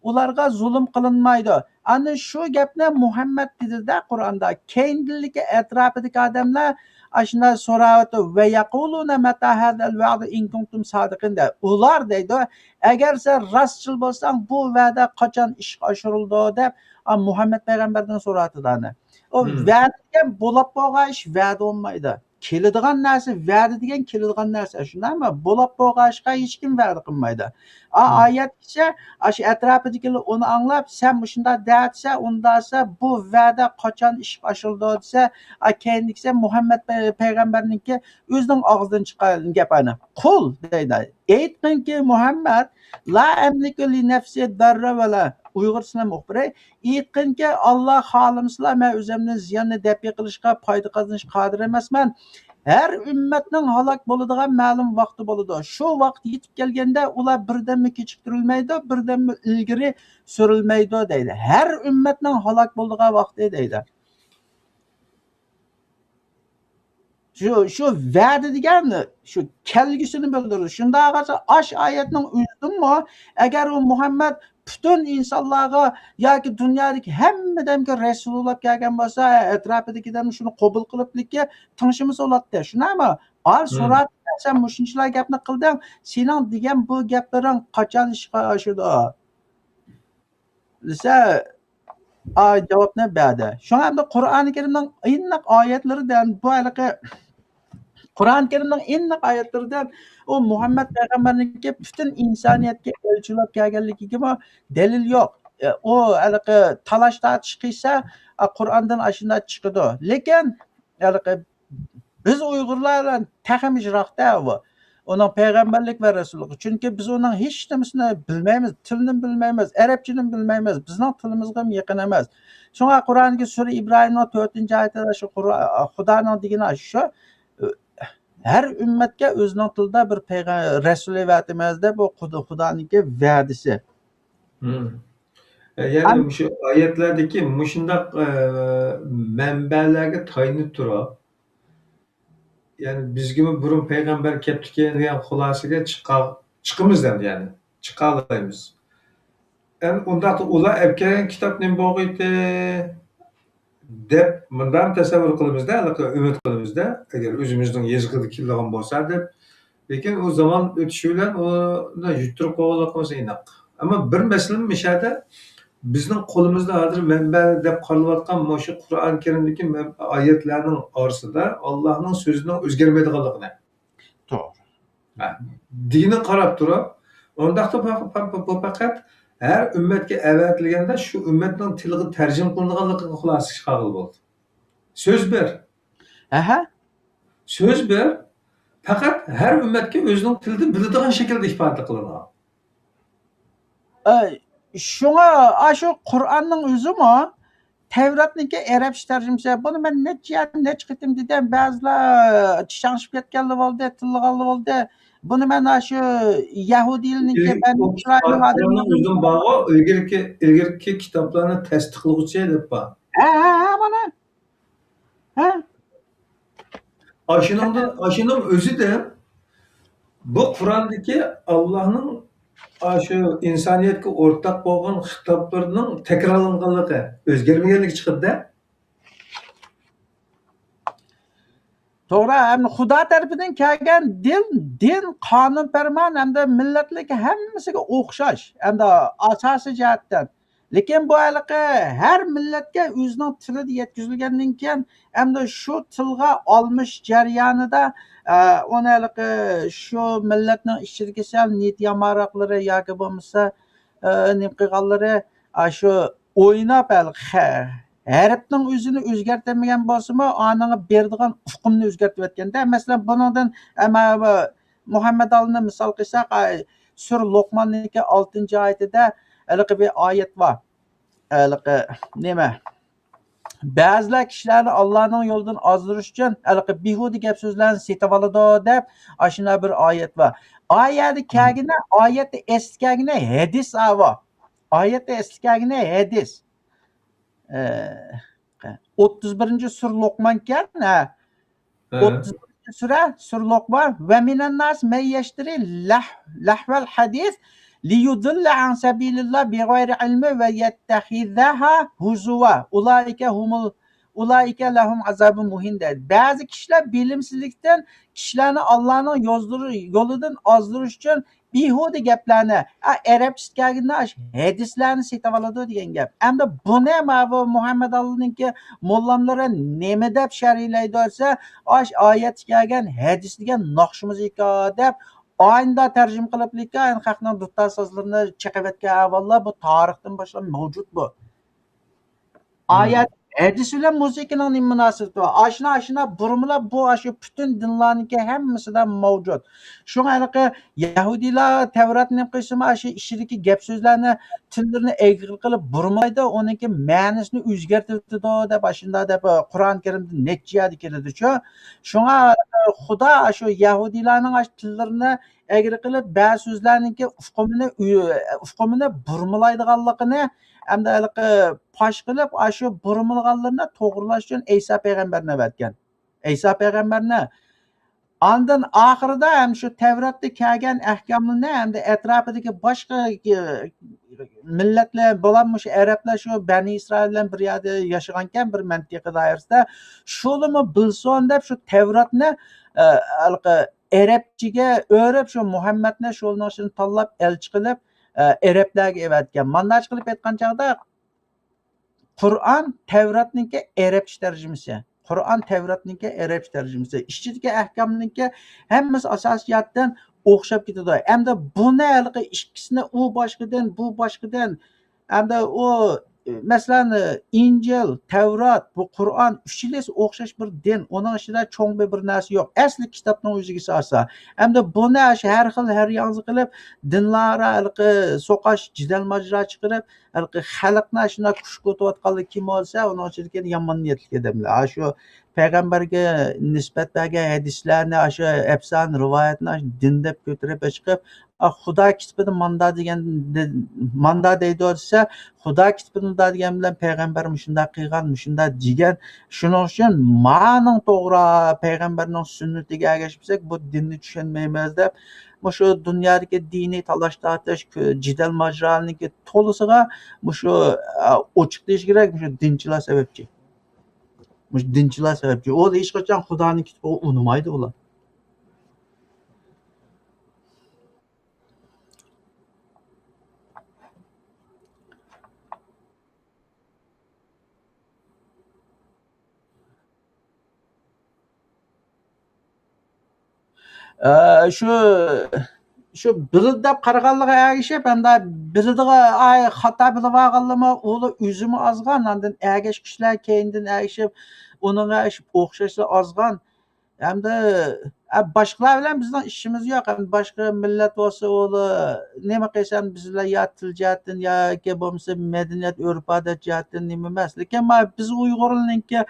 Ularga zulm qilinmaydi. Ana shu gapni Muhammad dedida Qur'onda. Keyindagi atrofidagi odamlar ashuna so'raydi va yaquluna mata hadal va'd in kuntum sodiqin de. Ular deydi, agar sen rostchil bo'lsang bu va'da qachon ishga oshirildi deb Muhammad payg'ambardan so'raydi. O va'da bo'lib bo'lgan ish va'da bo'lmaydi. Keladigan narsa va'da degan keladigan narsa shundaymi? Bo'lib bo'lgan ishga hech kim va'da qilmaydi. Oyat esa shu atrofidagilar uni anglab, sen shunda desa, undasa bu va'da qachon ishga oshirildi desa, keyingi Muhammad payg'ambarningki o'zining og'zidan chiqqan gapini. Qul deydi. Aytqinki Muhammad la amliku li nafsi darra va la Uyg'urcha muxbiri aytqinki Alloh xohlamasa men o'zimni ziyonni dafi qilishga, foyda qozonishga qodir emasman. Her ümmetning halok bo'ladigan ma'lum vaqti bo'ladi. Shu vaqt yetib kelganda ular birdanmi kechiktirilmaydi, birdanmi ilgari surilmaydi deydi. Her ümmetning halok bo'ladigan vaqti deydi. Şu va'da degan shu kelgusini bildiradi. Shunda qarasa ash oyatning o'zidimi agar u Muhammad butun insonlarga yoki dunyodagi hammadanki rasululloh kelgan bo'lsa, atrofidagidan shuni qabul qiliblikka tinchimiz bo'ladi. Shunami? Al surat sen shunchalar gapni qilding, sening degan bu gaplaring qachon ishga oshirdi? Desa javobni berdi. Shunga ham Qur'oni Karimning aniq oyatlaridan bu haliqi Qur'oni Karimning aniq oyatlaridan o Muhammad payg'ambarningki butun insoniyatga elchilab kelganligiga dalil yo'q. O haliqi talash tortish qilsa Qur'ondan ashuna chiqadi. Lekin haliqi biz Uyg'urlar taxmijroqda bu. Onun peygamberlik ve Resulü. Çünkü biz onun hiç nimasini bilmaymiz, tilini bilmaymiz, Arapçını bilmaymiz. Bizning tilimizga yaqin emas. Şuna Qur'onga sura İbrahimning 4-chi oyatida shu Xudoning degani shu her ümmetga o'zining tilida bir Resul evatimiz deb bu Xudoninki va'dasi. Yani şu ayetlerdeki muşundak menbelerge tayinip durab, yani biz gibi burun peygamber keptike degan xulosaga chiqamiz endi, yani chiqalaymiz. Yani undaqda ular olib kelgan kitob nima bo'lg'iydi deb bundan tasavvur qilamizda, umid qilamizda, agar o'zimizning yezg'ida keladigan bo'lsa deb. Lekin u zaman o'tishi bilan uni yutirib qo'yganligimiz aniq. Ammo bir masala mishada bizning qo'limizda hozir manba deb qaralayotgan shu Qur'oni Karimdagi oyatlarning orasida Allohning so'zining o'zgarmaydiganligini, To'g'ri. dini qarab turib, undaqda bu faqat har ummatga avatilganda shu ummatning tiliga tarjima qilinganligiga xulosa chiqarib bo'ldi. So'z ber. Aha. So'z ber. Faqat har ummatga o'zining tilida biladigan shaklda ifoda qilinadi. Şuna aşı Kur'an'ın özümü Tevrat'nınki Arapça tercümesi. Bunu ben ne çıktım dedim. Bazılar çişanışıp ketkenli oldu, tıllıqalı oldu. Bunu ben aşı Yahudi'ninki ben Kur'an'ın özüm bağı ilgirki kitaplarını tasdiqlovchi deb bor. Bana. Aşının özü de bu Kur'an'daki Allah'ın şu insaniyetke ortak bo'lgan xitoblarning takrorlanganligi, o'zgarmaganligi chiqadi. To'g'ri, ham Xudo tarafidan kelgan din qonun farmon hamda millatlik hammasiga o'xshash, hamda asosiy jihatdan. Lekin bu har millatga o'zining tilida yetkazilgandan keyin hamda shu tilga olmish jarayonida uni shu millatning ichidagi sal niyat yomonroqlari yoki bo'lmasa nima qilganlari shu o'ynab harfning o'zini o'zgartirmagan bo'lsa-mu, aniga beradigan hukmni o'zgartirib o'tganda, masalan, buningdan Muhammad Ali'ni misol qilsak, Sur Luqmonniki 6-oyatida bir oyat bor. Nima? Ba'zilar kishilarni Allohning yo'lidan ozdirish uchun behuda gap so'zlarni setib oladi deb, ashuna bir oyat bor. Oyatni kelgina, oyatni estigagina hadis avo. Oyatni estigagina hadis. 31. Sur Luqman ekan, 31. sura Sur Luqman va minan nas may yashtari lahval hadis liyudilla an sabilillah bighayri ilmi ve yettehizaha huzuva ulaika lahum azabun muhin dedi. Bazı kişiler bilimsizlikten kişilerini Allah'ın yoludan azdırış için behuda gaplarni, Arapça kelganda hadislarni setib oladi degan gap. Endi buni Muhammad Ali'ninki mollamlari nima deb sharhlaydi desa, oyat kelgan hadis degan naqshimiz ekan deb aynda tarjima qilib lekin xalqning dutta so'zlarini chiqib o'tgan avvallar bu tarixdan boshlab mavjud bu. Oyat hadis bilan musiqining nima munosabati bor? Ashna burumlar bu shu butun dinlarniki hammasida mavjud. Shunga Yahudilar Tevratni qilsa, shu ishidagi gap so'zlarni tillarini egri qilib burmaydi, uniki ma'nosini o'zgartirdi deb ashunda deb Qur'on Karimda necha yerda keladi-ku. Shunga Xudo shu Yahudilarning tillarini egri qilib ba'zi so'zlarniki ufqumini burmalaydiganligini hamda fosh qilib shu burmilganlarni to'g'rilash uchun Isa payg'ambarni avatgan. Isa payg'ambarni ondan oxirida ham shu Tevratda kelgan ahkomlarni hamda atrofidagi boshqa millatlar bo'lanmish arablar shu Bani Isroil bilan bir yerda yashagan ekan bir mantiqa doirasida shulimi bilsin deb shu Tevratni arabchaga o'rib shu Muhammadni shulni tanlab elchi qilib Arablarga evatgan. Manaj qilib aytgan chog'da Qur'on Tevratniki Arabcha tarjimasi. Qur'on Tevratniki Arabcha tarjimasi. Ichidagi ahkomniki hammasi asosiyatdan o'xshab ketadi. Hamda buni ikkisini u boshqadan, bu boshqadan hamda u masalan İncil, Tevrat, bu Qur'on üçlesi o'xshash bir din. Uning ichida cho'ng bir narsa yo'q. Asli kitobning o'ziga solsa. Hamda buni har xil har yangi qilib dinlara so'qash jidal majra chiqarib, xalqni shuna kush ko'tayotganlik kim bo'lsa, uning ichidagi yomon niyatli odamlar. Shu payg'ambarga nisbat bergan hadislarni, shu afson rivoyatni din deb ko'tarib chiqib, Xudo kitobida manda degan manda deydi desa, Xudo kitobida degan bilan payg'ambar shunday qilgan, shunday degan. Shuning uchun ma'ning to'g'ri payg'ambarning sunnatiga ergashmasak, bu dinni tushunmaymiz deb shu dunyodagi diniy talash tortish jidal majralniki to'lisiga shu ochiq deyish kerak, shu dinchilar sababchi. Dinchilar sababchi. U hech qachon Xudoning kitobiga unimaydi ular. Shu biri deb qaraganligiga ergashib, hamda biriga xato bilib olganlarmi, ular o'zimi ozgan, andan ergashishlar keyindan ergashib, uninga o'xshashlar ozgan. Hamda boshqalar bilan bizning ishimiz yo'q. Boshqa millat bo'lsa, ular nima qilsam bizlar yo til jihatdan yoki bo'lmasa madaniyat urf-odat jihatdan nima emas. Lekin biz Uyg'urlarningki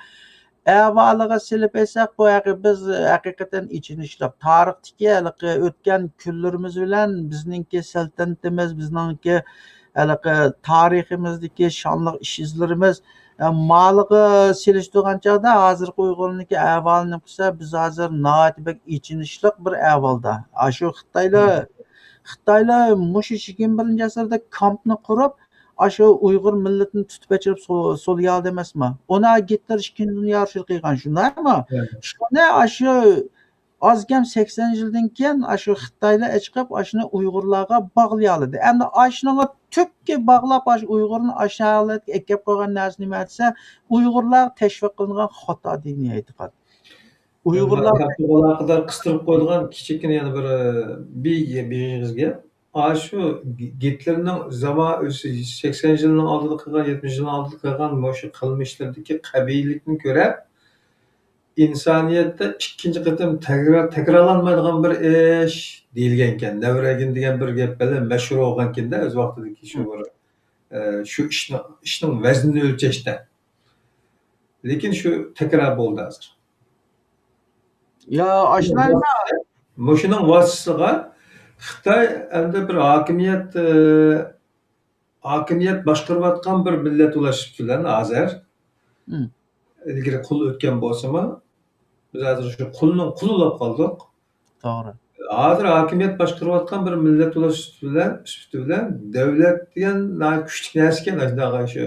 avvaliga silib aytsak, bu biz haqiqatan ichinishli. Tarixdagi o'tgan kunlarimiz bilan bizningki saltanatimiz, bizningki tariximizdagi shonli ish izlarimiz maliga selishtirgan chog'da hozirgi Uyg'urlarniki ahvolini qilsa, biz hozir nihoyatda ichinishli bir ahvolda. Shu Xitoylar mushu 21-asrda kampni qurib, shu Uyg'ur millatini tutib o'chirib so'lyoldi emasmi? Uni Gitler 2 dunyo urushi qilgan, shundaymi? Shuni shu ozgam 80 yildan keyin shu Xitoylar chiqib, shuni Uyg'urlarga bog'lay oldi. Endi shunga tubga bog'lab, Uyg'urni shu holatga ekib qo'ygan narsa nima desa, Uyg'urlar tashviq qilingan xato diniy e'tiqod. Uyg'urlar qadar qistirib qo'yilgan kichikgina yana bir beg'izga shu Gitlerning zaman 80 yilning oldida qilgan, 70 yilning oldida qilgan shu qilmishlardagi qabilikni ko'rib, insoniyatda ikkinchi qatim takrorlanmaydigan bir ish deyilgan ekan. Navragin degan bir gap bilan mashhur bo'lgan ekanda o'z vaqtidagi shu ishning vaznini o'lchashda. Lekin shu takror bo'ldi hozir. Ya aşılarla Muşunun vasıtasıga Xitoy endi bir hokimiyat boshqarayotgan bir millat ulashibdilar hozir. Ilgari qul o'tgan bo'lsa-mu, biz hozir shu qulning quli bo'lib qoldik. To'g'ri. Hozir hokimiyat boshqarayotgan bir millat bilan davlat degan kuchli narsa ekan, shunaqa shu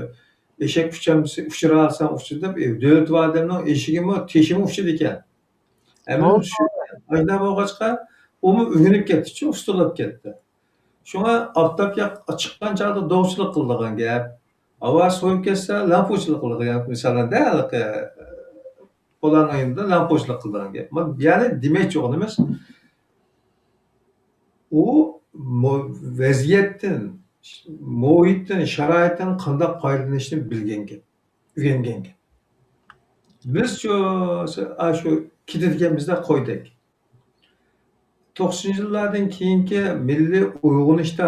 eshak uchira olsam uchir deb davlat odamning eshigimi, teshimi uchidi ekan. Ayda bo'lg'achqa umi o'ginib ketdi, ustalab ketdi. Shunga oftob chiqqan chog'da dovchilik qildigan gap. Havo so'yib ketsa, lampochilik qildigan gap. Masalan, qo'lan oyinda lampochilik qildigan gap. Ya'ni demakchi o'g'limiz u vaziyatdan, muhitdan, sharoitdan qanday foydalanishni bilgan gap, o'rgangan gap. Biz shu ketadiganimizda qo'ydik. 90-yillardan keyingi milliy uyg'unishda,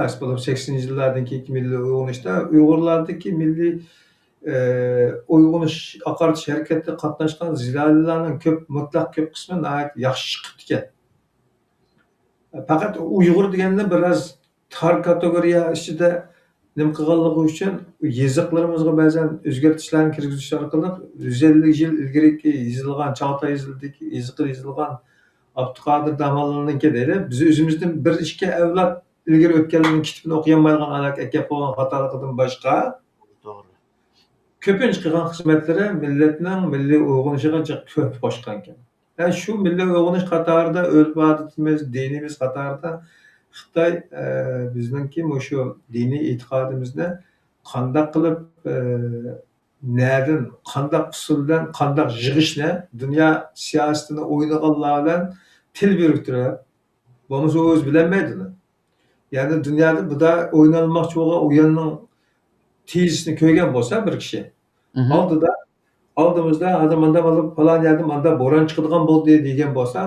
80-yillardan keyingi milliy uyg'unishda Uyg'urlardagi milliy uyg'unish oqartish harakatida qatnashgan ziyolilarning mutlaq ko'p qismi yaxshi chiqibdi ekan. Faqat Uyg'ur deganda biroz tor kategoriya ichida nima qilganligi uchun yeziqlarimizga ba'zan o'zgartishlarni kirgizish orqali 150 yil ilgariki yozilgan, Chog'day yozilgan Abduqodir Damallarniki deydi. Biz o'zimizdan 1-2 avlod ilgari o'tganlarning kitobini o'qiyamaydigan aka bo'lgan xatoliqdan boshqa ko'pincha qilgan xizmatlari millatning milliy uyg'unishiga ko'p qo'shgan ekan. Shu milliy uyg'unish qatorida urf-odatimiz, dinimiz qatorida Xitoy bizningki shu diniy e'tiqodimizni qanday qilib nereden, qanday usuldan, qanday yig'ishni dunyo siyosatini o'ynaganlar bilan til biriktirib, bo'lmasa o'zi bilmaydi. Ya'ni dunyoda bu da o'ynalmoqchi bo'lgan o'yinning tezisini ko'rgan bo'lsa bir kishi, Mhm. oldimizda hozir manda falon yerda manda bo'ron chiqadigan bo'ldi degan bo'lsa,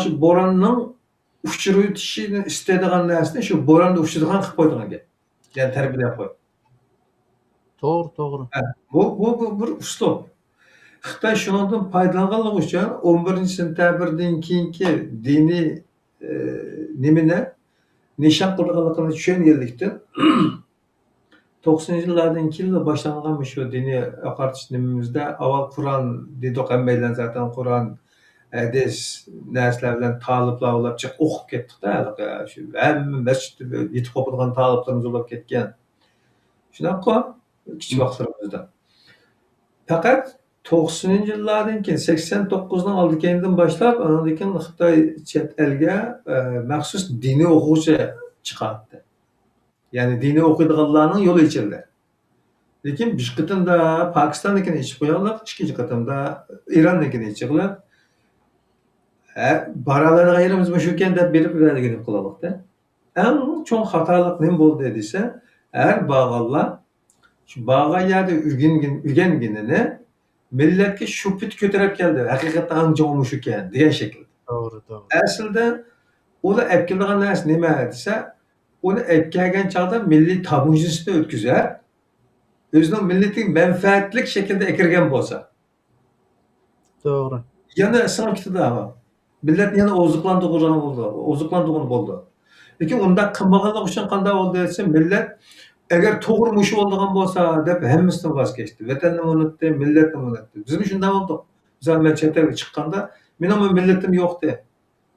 shu bo'ronning uchirib o'tishini istaydigan narsani shu bo'ronda uchadigan qilib qo'ydigan gap. Ya'ni tarbiyalab qo'y. To'g'ri. Bu bir uslub. Xitoy shundan foydalanganligi uchun 11-sentabrdan keyingi diniy nimani nishon qilganligini tushunganlikdan 90-yillardan keyin boshlangan shu diniy oqartish nimamizda avval Qur'on dedik, hammaylar zaten Qur'on, hadis narsalar bilan taliblar olib chiqib o'qib ketdik-da. Shu hamma masjidda yetib o'qigan taliblarimiz bo'lib ketgan. Shunaqa kichik vaqtlarimizda. Faqat 90-yillardan keyin 89-ning oldidan boshlab, undan keyin Xitoy chet elga maxsus diniy o'quvchi chiqardi. Ya'ni diniy o'qiydiganlarning yo'li ochildi. Lekin bir qatimda Pokistonnikini ichib qo'yganlar, ikkinchi qatimda Eronnikini ichib qilib, baralarga yerimiz shu ekan deb berib beradigan qilyapti. Eng cho'ng xatolik nima bo'ldi desa, har bag'allar shu bag'al yerda o'rganganini millatga shu put ko'tarib keldi. Haqiqatdan eng cho'ng shu ekan degan shaklda. To'g'ri. Aslida ular olib kelgan narsa nima desa, uni olib kelgan chog'da milliy tabujisini o'tkazib, o'zining millatiga manfaatli shaklda ekirgan bo'lsa. To'g'ri. Yana islom kitida ama. Millet yana oziqlantirgan bo'ldi. Lekin unda qilmaganlik uchun qanday bo'ldi desa, millat agar to'g'ri mush bo'ladigan bo'lsa deb hammasidan voz kechdi. Vatanni unutdi, millatni unutdi. Bizim shunday bo'ldi. Misol men chet elga chiqqanda, mening millatim yo'qdi.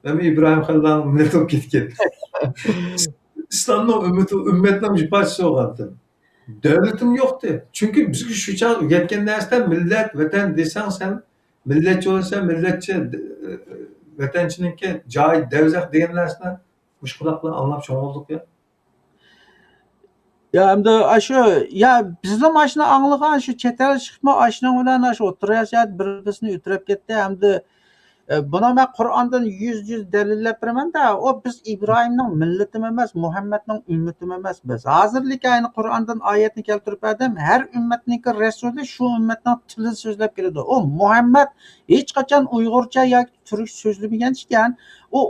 Men Ibrohim Xalilning millati bo'lib ketgan. İslamning ummatning bir parchasi bo'lgandim. Davlatim yo'qdi. Chunki bizga shu chaq yetgan narsa millat, vatan desang sen millatchi bo'lsa, millatchi vatanchininki joy, davzaq degan narsani mushkulaq bilan anglab cho'ng'ildik ya. Ya endi shu bizni mana shuni anglagan shu chet el chiqma ashning bilan shu o'tirayotgan bir-birini o'tirib ketdi. Endi buni men Qur'ondan 100 dalillab beraman-da. O biz İbrahimning millatim emas, Muhammadning ummatim emas biz. Hozirlik ayni Qur'ondan oyatni keltirib berdim. Har ummatning rasuli shu ummatning tilini so'zlab keladi. O Muhammad hech qachon Uyg'urcha yoki turk so'zlamagan ekan. O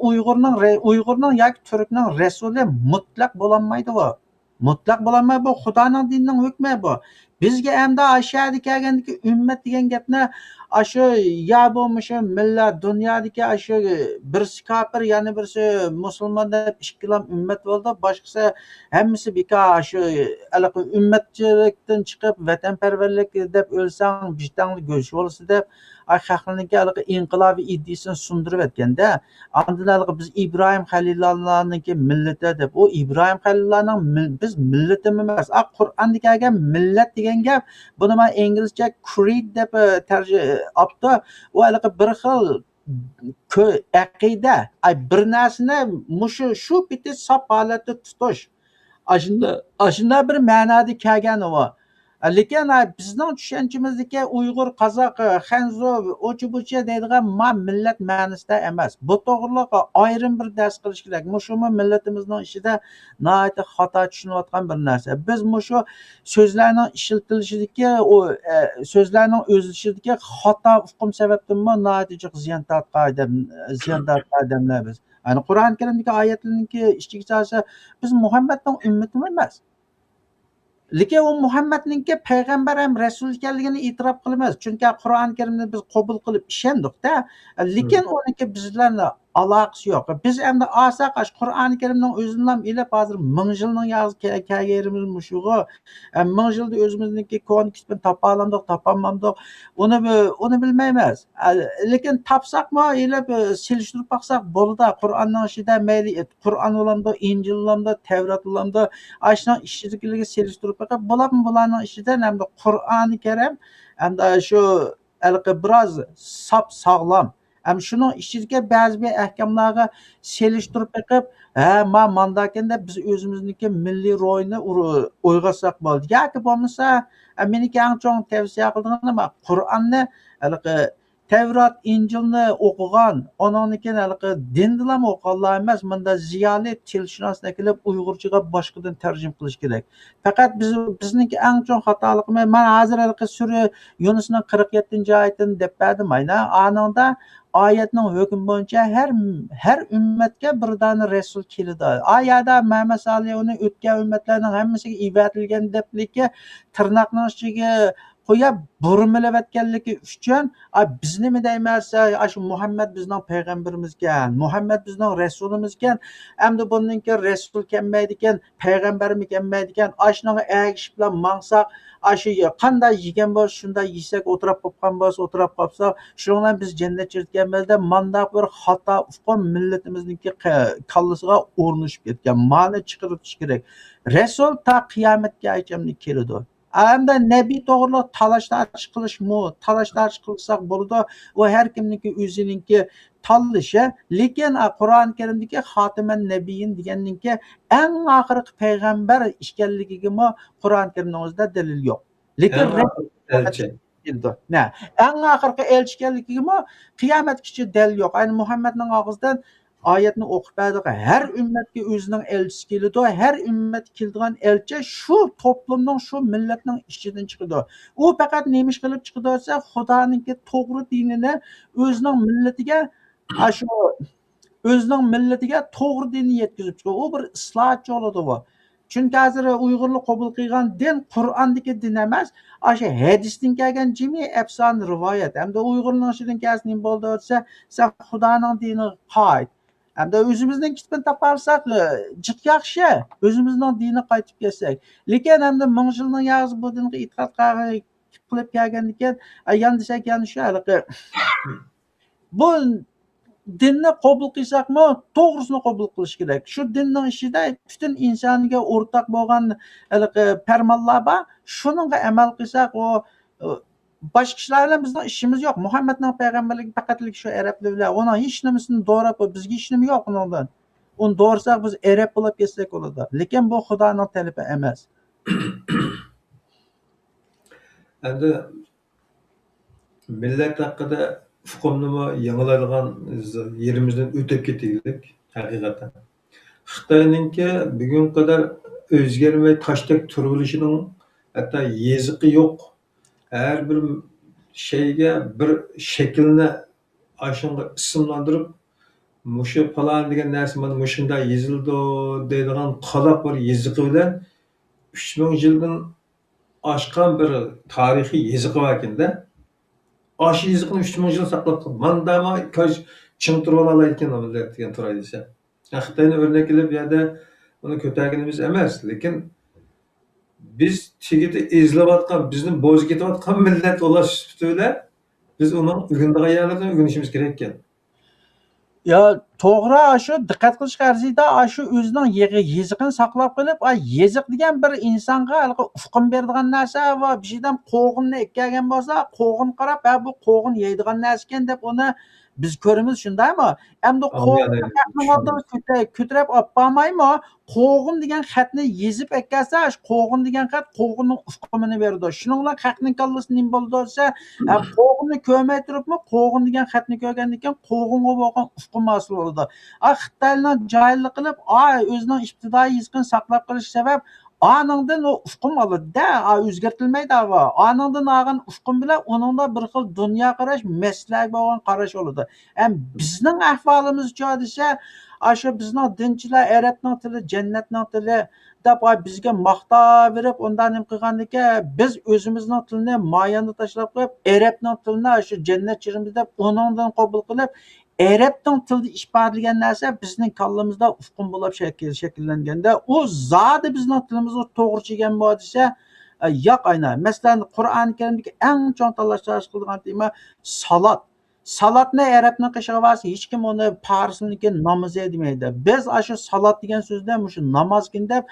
Uyg'urning yoki turkning rasuli mutlaq bo'lolmaydi bu. Mutlaq bo'lolmaydi bu Xudoning dinining hukmi bu. Bizga endi aşağıda kelgandagi ummat degan gapni shu ya bo'lmish millat dunyodagi shu birisi kofir, yana birisi musulmon deb ikkilam ummat bo'ldi. Boshqasi hammasi bekor shu ummatchilikdan chiqib vatanparvarlik deb o'lsang vijdonli go'sh bo'lsa deb xalqniki inqilobiy iddiasini sundirib o'tganda, ondan biz İbrahim Xalilullohninki millati deb, o İbrahim Xalilullohning biz millatim emas. Qur'onda kelgan millat degan gap, buni men inglizcha creed deb opti. U bir xil aqida, bir narsani shu biti sop holatda tutish. Ashunda bir ma'noda kelgan u. Lekin bizning tushunchamizdagi Uyg'ur, Qozoq, Xanzu, o'chi-buchi deydigan millat ma'nosida emas. Bu to'g'riliq ayrim bir dars qilish kerak. Mushumi millatimizning ishida nihoyatda xato tushunayotgan bir narsa. Biz mushu so'zlarning ishlatilishidagi, o so'zlarning o'zlashidagi xato uqum sababdan nihoyatda ziyon tortgan odamlar biz. Ya'ni Qur'on Karimdagi oyatlarningki ichiga solsa, biz Muhammadning ummati emas. Lekin u Muhammadninki payg'ambar ham rasul ekanligini e'tirof qilamiz. Chunki Qur'on Karimni biz qabul qilib ishondik-da. Lekin uniki bizlarga aloqasi yo'q. Biz endi olsak Qur'oni Karimning o'zini ham ilib hozir 1000 yilning kelganimiz mushugi. 1000 yilda o'zimizniki kon kisbini topa olmadik. Uni bilmaymiz. Lekin topsaqmi, ilib selishtirib baqsak bo'ldi. Qur'onning ichida mayli Qur'on olamda, Injil olamda, Tavrat olamda, ashning ishidagiligi selishtirib baqib bularning ichidan hamda Qur'oni Karim hamda shu biroz sop sog'lom. Shuning ichidagi ba'zi bir ahkamlarga selishtirib baqib, mandakanda biz o'zimizniki milliy ro'yini o'yg'atsak bo'ldi. Yoki bo'lmasa, meniki eng cho'ng tavsiya qilganim Qur'onni Tevrat, İncilni o'qigan, onanikin haligi dindilam o'qiganlar emas, bunda ziyoli tilshunoslar kelib Uyg'urchaga boshqadan tarjim qilish kerak. Faqat bizniki eng chong xatoligimiz, men hozir haligi sura Yunusning 47-oyatini deb berdim ayna. Anında oyatning hukmi bo'yicha har ummatga bir dona rasul keladi. Oyada Muhammad sallallohu alayhi o'tgan ummatlarning hammasiga ibodatilgan depliki tirnoqning ichiga qo'yib burmilayotganligi uchun biz nima deymiz? Shu Muhammad bizning payg'ambarimizgan, Muhammad bizning rasulimizgan. Endi bundan keyin rasul kelmaydi ekan, payg'ambarmi kelmaydi ekan. Ashunga ergishib bilan mangsak, shu qanday yegan bo'lsa shunday yesak, o'tirib qolgan bo'lsa o'tirib qolsa, shundan biz jannat chiritganmizda mandaq bir xato ufqon millatimizniki kallasiga o'rnashib ketgan. Ma'ni chiqarish kerak. Rasul ta qiyomatgacha keladi. Hamda nabiy to'g'riliq talash-tarjish qilishmi, talash-tarjish qilsak bo'ladi. U har kimniki o'zininki tanlashi, lekin Qur'oni Karimdagi xotiman nabiyin deganninki eng oxirgi payg'ambar ekanligiga Qur'oni Karimning o'zida dalil yo'q. Lekin elchi. eng oxirgi elchi ekanligiga qiyomatgacha dalil yo'q. Ayni Muhammadning og'zidan oyatni o'qib berdik. Har ummatga o'zining elchisi keladi. Har ummat keladigan elchi shu to'plamning, shu millatning ichidan chiqadi. U faqat nima ish qilib chiqadi desa, Xudoninki to'g'ri dinini o'zining millatiga, shu o'zining millatiga to'g'ri dinni yetkazib chiqadi. U bir islohotchi bo'ladi bu. Chunki hozir Uyg'urlar qabul qilgan din Qur'ondagi din emas, shu hadisdan kelgan jimi afson rivoyat. Hamda Uyg'urlarning ichidan kelsin nima bo'ldi desa, sen Xudoning diniga qayt. Hamda o'zimizning kitobni topa olsak, jiq yaxshi. O'zimizning dinga qaytib kelsak. Lekin hamda ming yilning yog'zi bu dinga e'tiqod qilib kelgandan keyin, yana desak, yana shu haliqi bu dinni qabul qilsakmi, to'g'risini qabul qilish kerak. Shu dinning ichida butun insonga o'rtaq bo'lgan farmonlar bor. Shuningga amal qilsak, u boshqa ishlar bilan bizning ishimiz yo'q. Muhammadning payg'ambarligi faqatlik shu arablar bilan. Uni hech nimasini do'rab, bizga hech nima yo'q undan. Uni do'rsak biz arab bo'lib ketsak bo'ladi. Lekin bu Xudoning talabi emas. Endi millat haqida hukmni yangilaydigan yerimizdan o'tib ketaylik haqiqatan. Xitoyninki bugun qadar o'zgarmay tashdek turilishining hatto yeziqi yo'q. Her bir şeyge bir şekilini aşınga isimlendirip muşu falan degan narsa mana mushunda yezildi deydigan qalab bir yeziqi bilan 3000 yildan oshgan bir tarixiy yeziqi bor ekanda. Aşı yeziqni 3000 yil saqlab qolgan. Mandama ko'z chingtirib ola ekan millat degan turay desa. Xitoyni o'rnak qilib yerda uni ko'targanimiz emas, lekin biz chigiti izlayotgan, bizni bo'z ketayotgan millat olash bilan biz uning o'rgandigan yerlardan o'rganishimiz kerak ekan. Ya to'g'ri, shu diqqat qilish arziydi. Shu o'zining yeziqini saqlab qilib, yeziq degan bir insonga ufqim beradigan narsa va bir şeydan qo'g'inni ekkagan bo'lsa, qo'g'in qarab, bu qo'g'in yeydigan narsa ekan deb uni biz ko'ramiz, shundaymi? Endi qo'g'in ko'tarib olib bormaymi? Qo'g'in degan xatni yezib ekkansa, shu qo'g'in degan xat qo'g'inning ufqimini berdi. Shuning bilan haqning kallasi nima bo'ldi desa, qo'g'inni ko'rmay turibmi, qo'g'in degan xatni ko'rgandan keyin qo'g'inga bo'lgan ufqim hosil bo'ldi. Xitoylar jahillik qilib, o'zining ibtidoiy yeziqini saqlab qolish sabab anandan o ufqum oladi-da, o'zgartirilmaydi ava. Anandan olgan ufqum bilan uningda bir xil dunyo qarash, maslahat bo'lgan qarash bo'ladi. Bizning ahvolimiz-chi desa, shu bizning dinchilar arabning tili, jannatning tili deb bizga maqtab berib, undan nima qilgandiki, biz o'zimizning tilni moyanda tashlab qo'yib, arabning tilini shu jannat chirimiz deb uningdan qabul qilib, arabning tilida ifodalagan narsa bizning kallamizda ufqum bo'lib shakllanganda, u zodi bizning tilimizga to'g'ri kelgan bo'lsa, yo'q aynan. Masalan, Qur'oni Karimdagi eng chong tanlash qilgan tema salat. Salatni arabning qishig'i varsa, hech kim uni farsniki namoz demaydi. Biz shu salat degan so'zdan shu namozkin deb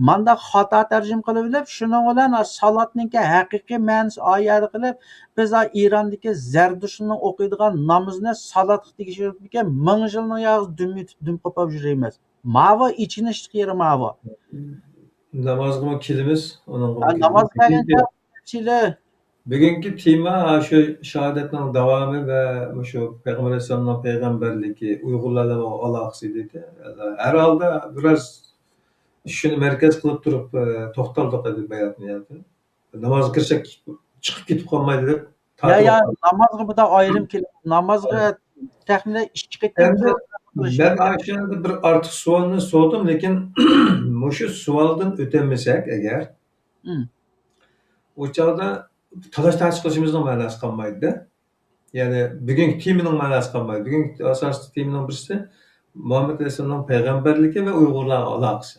manda xato tarjim qilib olib, shuning bilan salatningki haqiqiy ma'nosi oyat qilib, biz Irondagi Zardushning o'qiydigan namozni salat tegishib ekan, 1000 yilning yog'i dum qopab yuramiz. Mava ichinish yeri mava. Namozga kelimiz, onun namoz qilgancha Bugungi tema shu shahodatning davomi va shu Payg'ambar alayhissalomning payg'ambarligi, Uyg'urlarning aloqasi dedi. Har holda biroz shuni markaz qilib turib to'xtaldik edi bayotni. Namozga kirsak chiqib ketib qolmaydi deb Ya tortib namazga bu da ayrım keladi. Namazga taxminan 2 qatim endi qilish men kerak. ana shu yerda bir ortiq savolni so'radim, lekin shu savoldan o'tamasak agar Hmm. o chog'da talash-tartib qilishimizning ma'nosi qolmaydi-da. Ya'ni bugungi temaning ma'nosi qolmaydi. Bugungi asosiy temaning birisi Muhammad alayhissalomning payg'ambarligi va Uyg'urlar aloqasi.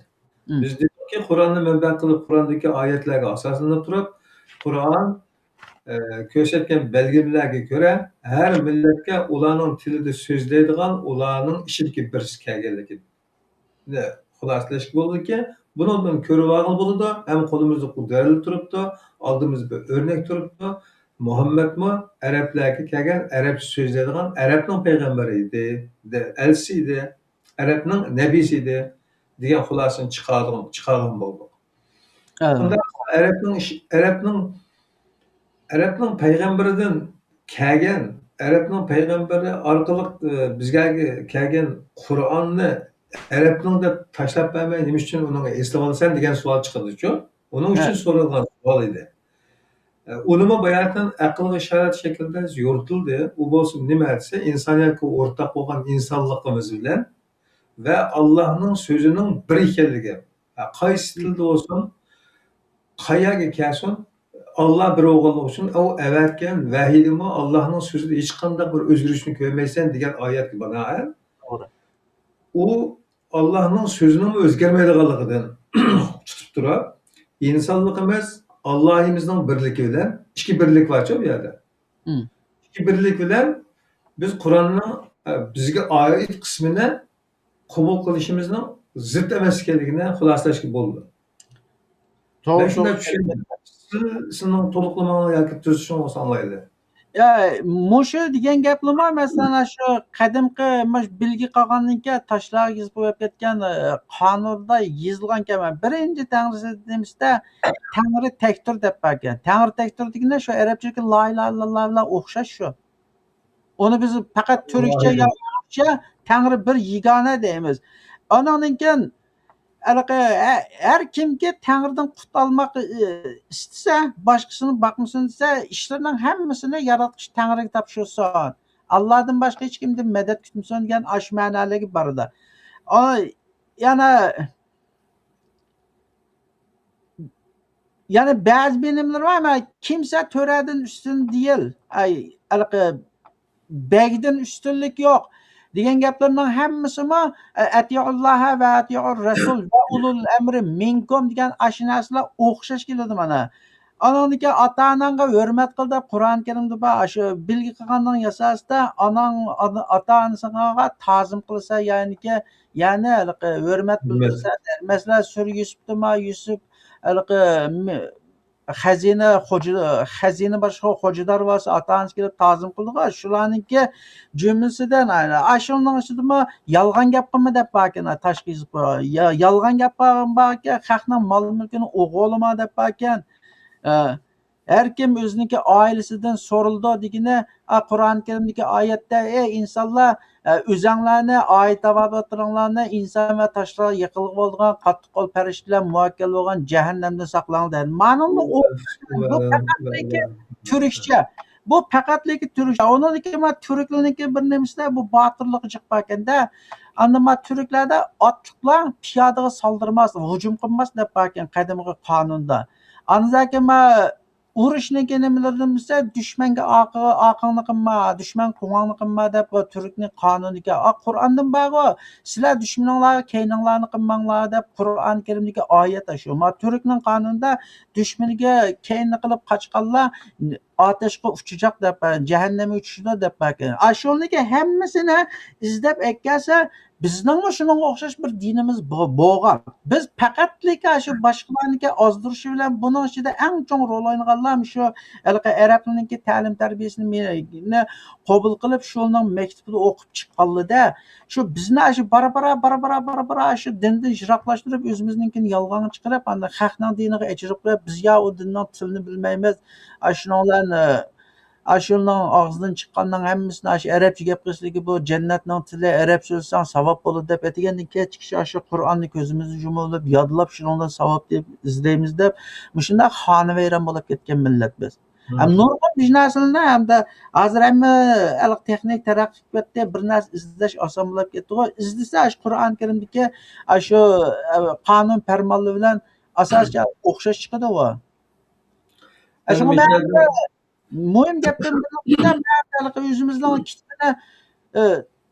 Hmm. Biz dedikki, Qur'onni manba qilib, Qur'ondagi oyatlarga asoslanib turib, Qur'on ko'rsatgan belgilarga ko'ra har millatga ularning tilida so'zlaydigan, ularning ishidagi birisi kelganligi xulosalash bo'ldiki, bundan ko'rib olgan bo'ladi, ham qo'limizda qudratli turibdi, oldimizda o'rnak turibdi. Muhammadmi arablarga kelgan, arabcha so'zlaydigan, arabning payg'ambari edi, elchisi edi, arabning nabiysi edi degan xulosani chiqargan bo'ldi. Evet. Unda arabning payg'ambaridan kelgan, arabning payg'ambari orqali bizga kelgan Qur'onni arabning deb tashlab qo'ymay, nima uchun uni eslab olasan degan savol chiqadi-ku. Uning uchun Evet. so'ralgan savol edi. Unimi bayatdan aqlga ishorat shaklida yuritildi. U bo'lsin nima desa, insoniyatga o'rtaq bo'lgan insonligimiz bilan va Allohning so'zining bir ekanligi. Qaysi tilda bo'lsin, qayerga kelsin, Allah bir o'g'il olsun, o əvvəlkən vəhiyimi Allah'ın sözündə heç qandaq bir özgürlüyünü görməyəsən degan oyatga binoan Doğru. u Allah'ın sözünün o'zgarmaydiganligidan tutib turib, insonligimiz Allohimizning birligi bilan, ikki birlik borku bu yerda. Hmm. İki birlik bilan biz Qur'onning bizga oid qismini qabul qilishimizning zid emas ekanligini xulosalashga bo'ldi. Doğru. Ben shunday tushundim. Sizning to'liqlamangiz yoki tuzishing bo'lsa anglaydi. Ya mushu degan gapnima masalan shu qadimgi bilgi qolgandan keyin toshlarga yozib qo'yib ketgan qonunda yozilgan ekan. Birinchi Tangrisimizda Tangri tektur deb ekan. Tangri tektur deganda shu arabchaga la ilaha illalloh bilan o'xshash shu. Onu biz faqat turkcha yo uruscha Tangri bir yagona deymiz. Ondan keyin her kimki Tanrı'dan qut almak istese, başkasının bakmasını istese, işlerinin hemmisini yaratmış Tanrı'ya tapşırsan. Allah'tan başka hiç kimden medet kütmüsün diyen aş manalığı barıda. Yani bazı bilimler var ama kimse töreden üstün değil. Begden üstünlük yok. Degan gaplarning hammasimi atiulloha va atiur rasul va ulul amri minkum degan ashnalar o'xshash keladi mana. Ananiki ota-onangga hurmat qil deb Qur'on Karimda bor shu bilgi qilganning asosida onang ota-onasiga ta'zim qilsa, ya'ni hurmat bildirsa, masalan Sura Yusuf xazina boshqa xo'jalar bo'lsa ota-onasi kelib ta'zim qildilar. Shularniki jumlasidan ashulning ichidami yolg'on gap qilma deb bakin tashxis yolg'on gap qilgan xalqning mol mulkini o'g'ilma deb bakin her kim o'ziniki oilasidan so'rildi degani Qur'on Karimdagi oyatda ey insonlar o'zinglarni oyat tavabatlaringlarni inson va toshlar yiqilib bo'lgan qattiq qo'l farishtalar muvakkal bo'lgan jahannamdan saqlanglar. Ma'noni bu faqatligi turkcha. Bu faqatligi turkcha. Oniki ma turklarniki bir nemisida bu botirlik chiqib ekanda. Anima turklarda otliqlar piyodaga soldirmas, hujum qilmas deb ekan qadimgi qonunda. Anzaki ma urushning nimalardan bilsa dushmanga oqingni qilma, dushman quvongni qilma deb turkning qonuniga Qur'ondan bor. Sizlar dushmanlarga keyninglarni qilmanglar deb Qur'on Karimdagi oyat shu. Ma turkning qonunida dushmaniga keynni qilib qochganlar ateşga uçacak deb, jahannamga uchishdi deb bakin. Ashulniki hammasini izlab ekkelsa, bizning shunga o'xshash bir dinimiz bo'lgan. Biz faqatlik shu boshqalarniki ozdirishi bilan buning ichida eng chong rol o'ynaganlar shu arab tilining ta'lim tarbiyasini qabul qilib, shuning maktabida o'qib chiqqanlarda, shu bizni shu bara shu dindan yiroqlashtirib, o'zimiznikini yolg'on chiqarib, anda xalqning diniga echirib qo'yib, biz ya u dinning tilini bilmaymiz. Shuninglarni Ashulning og'zidan chiqqanning hammasini arabcha gap qilishlik bu jannatning tili, arab so'zsang savob bo'ladi deb aytgandan keyin kishi shu Qur'onni ko'zimizni yumib yodlab shuningdan savob deb izlaymiz deb shunday xonavayron bo'lib ketgan millat biz. Ham nurg'un bir narsalarni hamda hozir hamma texnik taraqqi qilib bir narsa izlash oson bo'lib ketdi. Izlasa shu Qur'on Karimdagi shu qonun farmonlar bilan asosga o'xshash chiqadi u. Muhim gapdan biri o'zimizning kichkina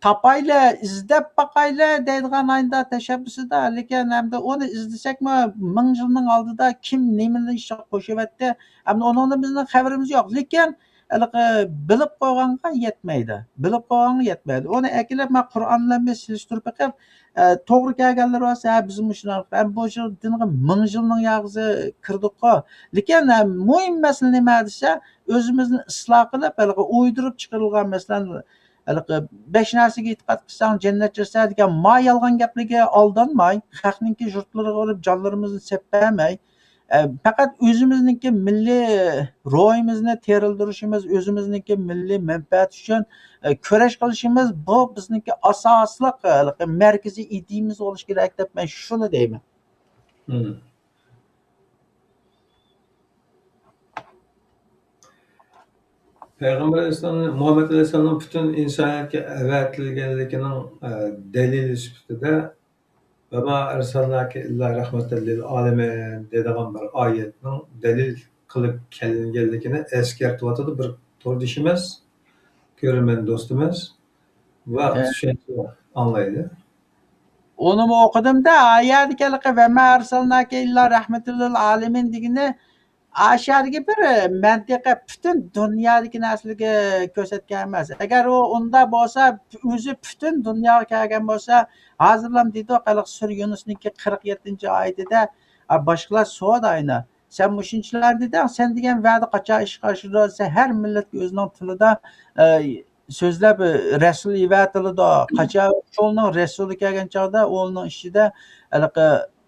topayla, izlab baqayla deydigan ayda tashabbusida, lekin hamda uni izlasakmi, 1000 yilning oldida kim nimani ish qo'shyapti, hamda undan bizning xabarimiz yo'q. Lekin bilib qo'yganga yetmaydi. Bilib qo'yganga yetmaydi. Uni akilib men Qur'on bilan solishtirib bakib, to'g'ri kelganlar bo'lsa, biz mushlar ham bu dinga 1000 yilning yog'zi kirdik-ku. Lekin muhim masala nima desa, o'zimizni isloh qilib, o'ydirib chiqarilgan masalan 5 narsaga e'tiqod qilsang jannat kirsa degan ma yolg'on gapligiga aldanmay, xalqningki yurtlariga olib jonlarimizni sepmay, faqat o'zimizningki milliy ro'yimizni terildirishimiz, o'zimizningki milliy manfaat uchun kurash qilishimiz bu bizningki asosliq markaziy ideyamiz bo'lishi kerak deb men shuni deyman. Peygamber Aleyhisselam'ın, Muhammed Aleyhisselam'ın bütün insoniyatga avatilganligining dalili sifatida ve ma arsalnaka illa rahmatan lil alamin dedigan bir oyatning dalil qilib kelinganligini eskartyotdi bir to'rdishimiz, ko'rman do'stimiz va anlaydi. Onu mu okudum-da ayetdagi ve ma arsalnaka illa rahmatan lil alamin degani aşağıdaki bir mantiqa bütün dünyadaki narsalarga ko'rsatgan emas. Agar u unda bo'lsa, o'zi bütün dunyoga kelgan bo'lsa, hozirlam deydi Sur Yunusniki 47-oyatida boshqalar so'dayni. Sen mushunchilar dedi, sen degan va'da qachon ishga oshirsa, har millat o'zining tilida so'zlab rasul evatilida, qachon o'ning rasuli kelgan chog'da o'ning ishida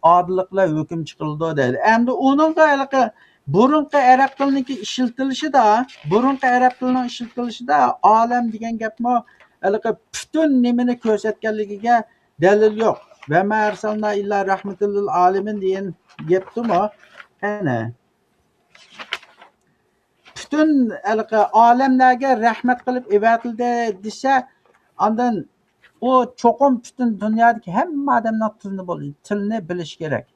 odilliklar hukm chiqildi dedi. Endi uningga burunqi arab tilining ishiltilishida olam degan gapmi butun nimani ko'rsatganligiga dalil yo'q. Va ma arsalna illa rahmatul lil alamin degan gapdimi? Ana butun olamlarga rahmat qilib evatildi desa, ondan u cho'qim butun dunyodagi hamma odamning tilini bilish kerak.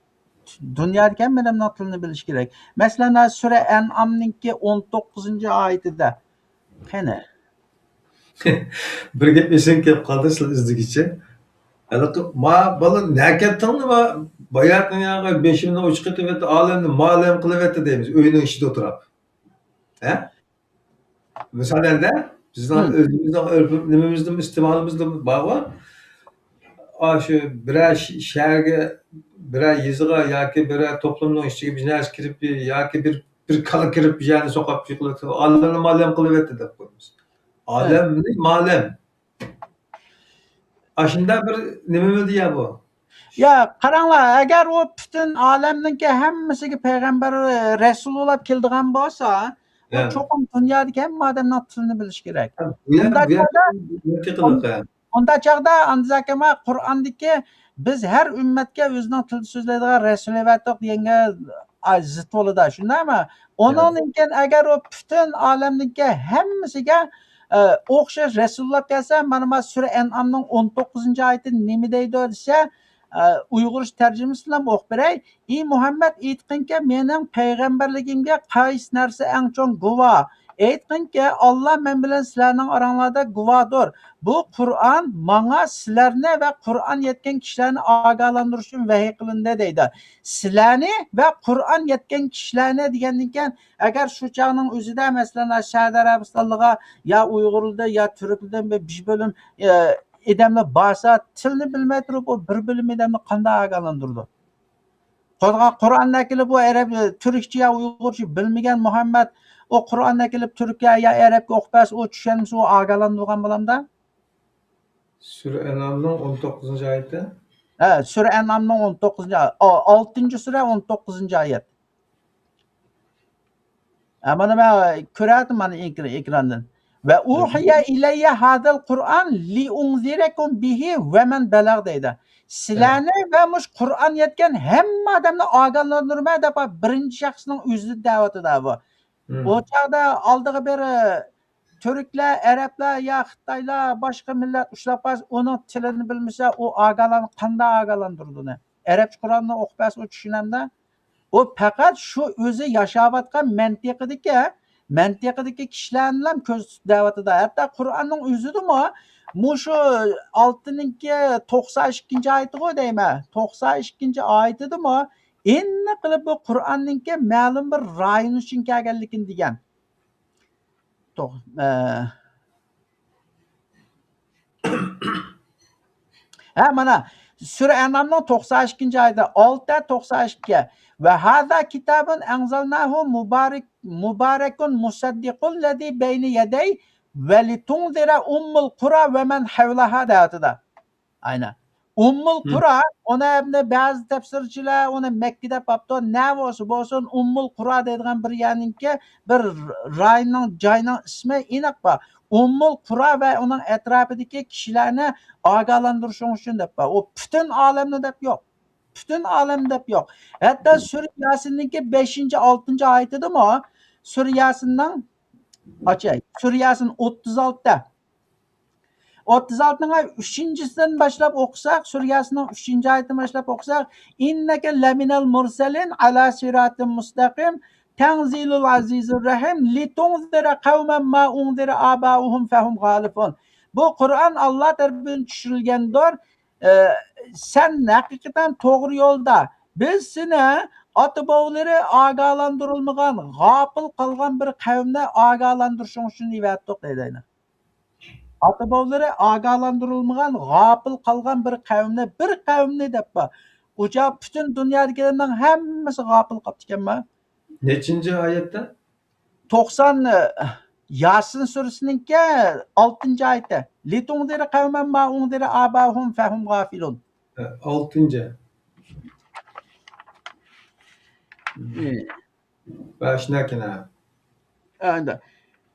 Dünyadaki hem benim tilini bilish kerak. Mesela Sure En'am'ninki 19-oyatida. Qani. Bir gap esin kelib qoldi siz izdigichi. Ma bola nakatdingmi va bayat dunyoga 5 yildan uch ketib etdi, olamni ma'lum qilib etdi deymiz, uyning ichida o'tirib. He? Misalda bizning o'zimizning urf nimamizning iste'molimizda bor. Shu birer shaharga, birer yezig'a yoki birer to'plamning ichiga bir narsa kirib yoki bir kala kirib yani so'qib yiqilib, olamni ma'lum qilib etdi deb qo'yamiz. Olamni ma'lum. Aşında bir nima deya bu? Ya qaranglar, agar u butun olamninki hammasiga payg'ambar rasul bo'lib keldigan bo'lsa, u cho'qim dunyodagi hamma odamning tilini bilish kerak. Unda chog'da andizakama Qur'ondagi biz har ummatga o'zining tilida so'zlaydigan rasul evatdiq deganga zid bo'ladi. Shundaymi? Onunkin agar u butun olamninki hammasiga o'xshash rasullar kelsa, mana Sura En'amning 19-oyati nima deydi desa, Uyg'ur tarjimasi bilan o'qib beray. Ey Muhammad, aytqinki, mening payg'ambarligimga qaysi narsa eng chong guvoh? Aytqinki, Allah men bilan sizlarning oranglarda guvohdir. Bu Qur'on menga sizlarni va Qur'on yetgan kishilarni ogohlantirish uchun vahiy qilindi deydi. Sizlarni va Qur'on yetgan kishilarni degandan keyin agar shu chog'ning o'zida masalan Saudiya Arabistonliga yo Uyg'urlarda yo turklardan bir bo'lim odamlar borsa, tilni bilmay turib u bir bo'lim odamni qanday ogohlantirdi? Qur'onda kelib bu arab turkcha yo uyg'urcha bilmagan Muhammad o Qur'onda kelib turkcha yo arabga o'qibas o tushunmasa u ogohlantirgan bo'lamda. Sura En'amning 19-oyati. Ha, sura An'amning 6-sura 19-oyat. Mana men ko'radim mana ekrandan. Va uhiya ilayya hadal Qur'on li unzirakum bihi va man balag deydi. Sizlarni va mush Qur'on yetgan hamma odamni ogohlantirma deb birinchi shaxsning o'zi da'vatida bu. O chaqda oldiga beri Türkler, Arablar ya Xitoylar boshqa millat ushlab qolsa, uning tilini bilmasa, u qanday ogohlantirdi? Arabcha Qur'onni o'qibas u tushunamda. O faqat shu o'zi yashayotgan mantiqidagi kishilarni ham ko'z da'vatida. Hatto Qur'onning o'zidimi mushu 6-92-oyatiga deyman. 92-oyatidimi endi qilib bu Qur'onning ma'lum bir rayon uchun kelganligini degan. Ha mana Sura An'amning 92-oyati 6-92 va hada kitabun anzalnahu mubarakun musaddiqul ladzi bayna yaday va litunzira ummul qura va man havlaha deyatida. Aynan. Ummul Qura, ona ba'zi tafsirchilar uni Makka deb topdi. Ne bo'lsin Ummul Qura deydigan bir ya'ninki bir rayonning joyning ismi aniq bor. Ummul Qura va uning atrofidagi kishilarni ogohlantirish uchun deb bor. O butun olamni deb yo'q. Butun olam deb yo'q. Hatto Sura Yasinninki 5-6-oyatidami? Sura Yasinning ochay. Sura Yasin 36da 36'nın 3-sidan başlap o'qisak, surasining 3-oyatidan başlap o'qisak, innaka laminal mursalin ala siratin mustaqim tanzilul azizir rahim litunzira qavman ma unzira abauhum fahum ghalifun. Bu Qur'on Allah tarafidan tushirilgandir. Sen haqiqatan to'g'ri yo'lda. Biz seni ota-bobolari ogohlantirilmagan, g'ofil qolgan bir qavmni ogohlantirishing uchun evatdik deydi. Ota-bobolari ogohlantirilmagan, g'ofil qolgan bir qavmni deb bor. O'sha butun dunyodagi hammasi g'ofil qolib ekanmi? Nechinchi oyatda? 90 Yasin surasininki 6-oyati. Litundira qavman ma undira abahum fahum g'afilun. 6. Başnakina.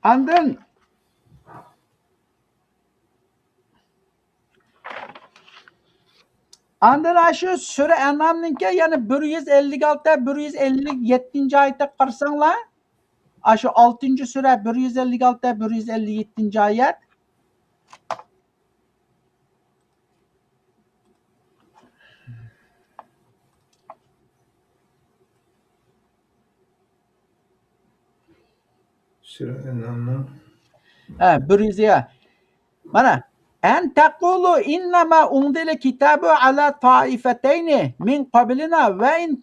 Andın Andın şu Sura An'amninki yani 156-157-oyatda qarasanglar, şu 6-sura 156-157-oyat. Sura En'amning 100. Mana en taqulu innama unzila kitabu ala taifatayn min qablina ve in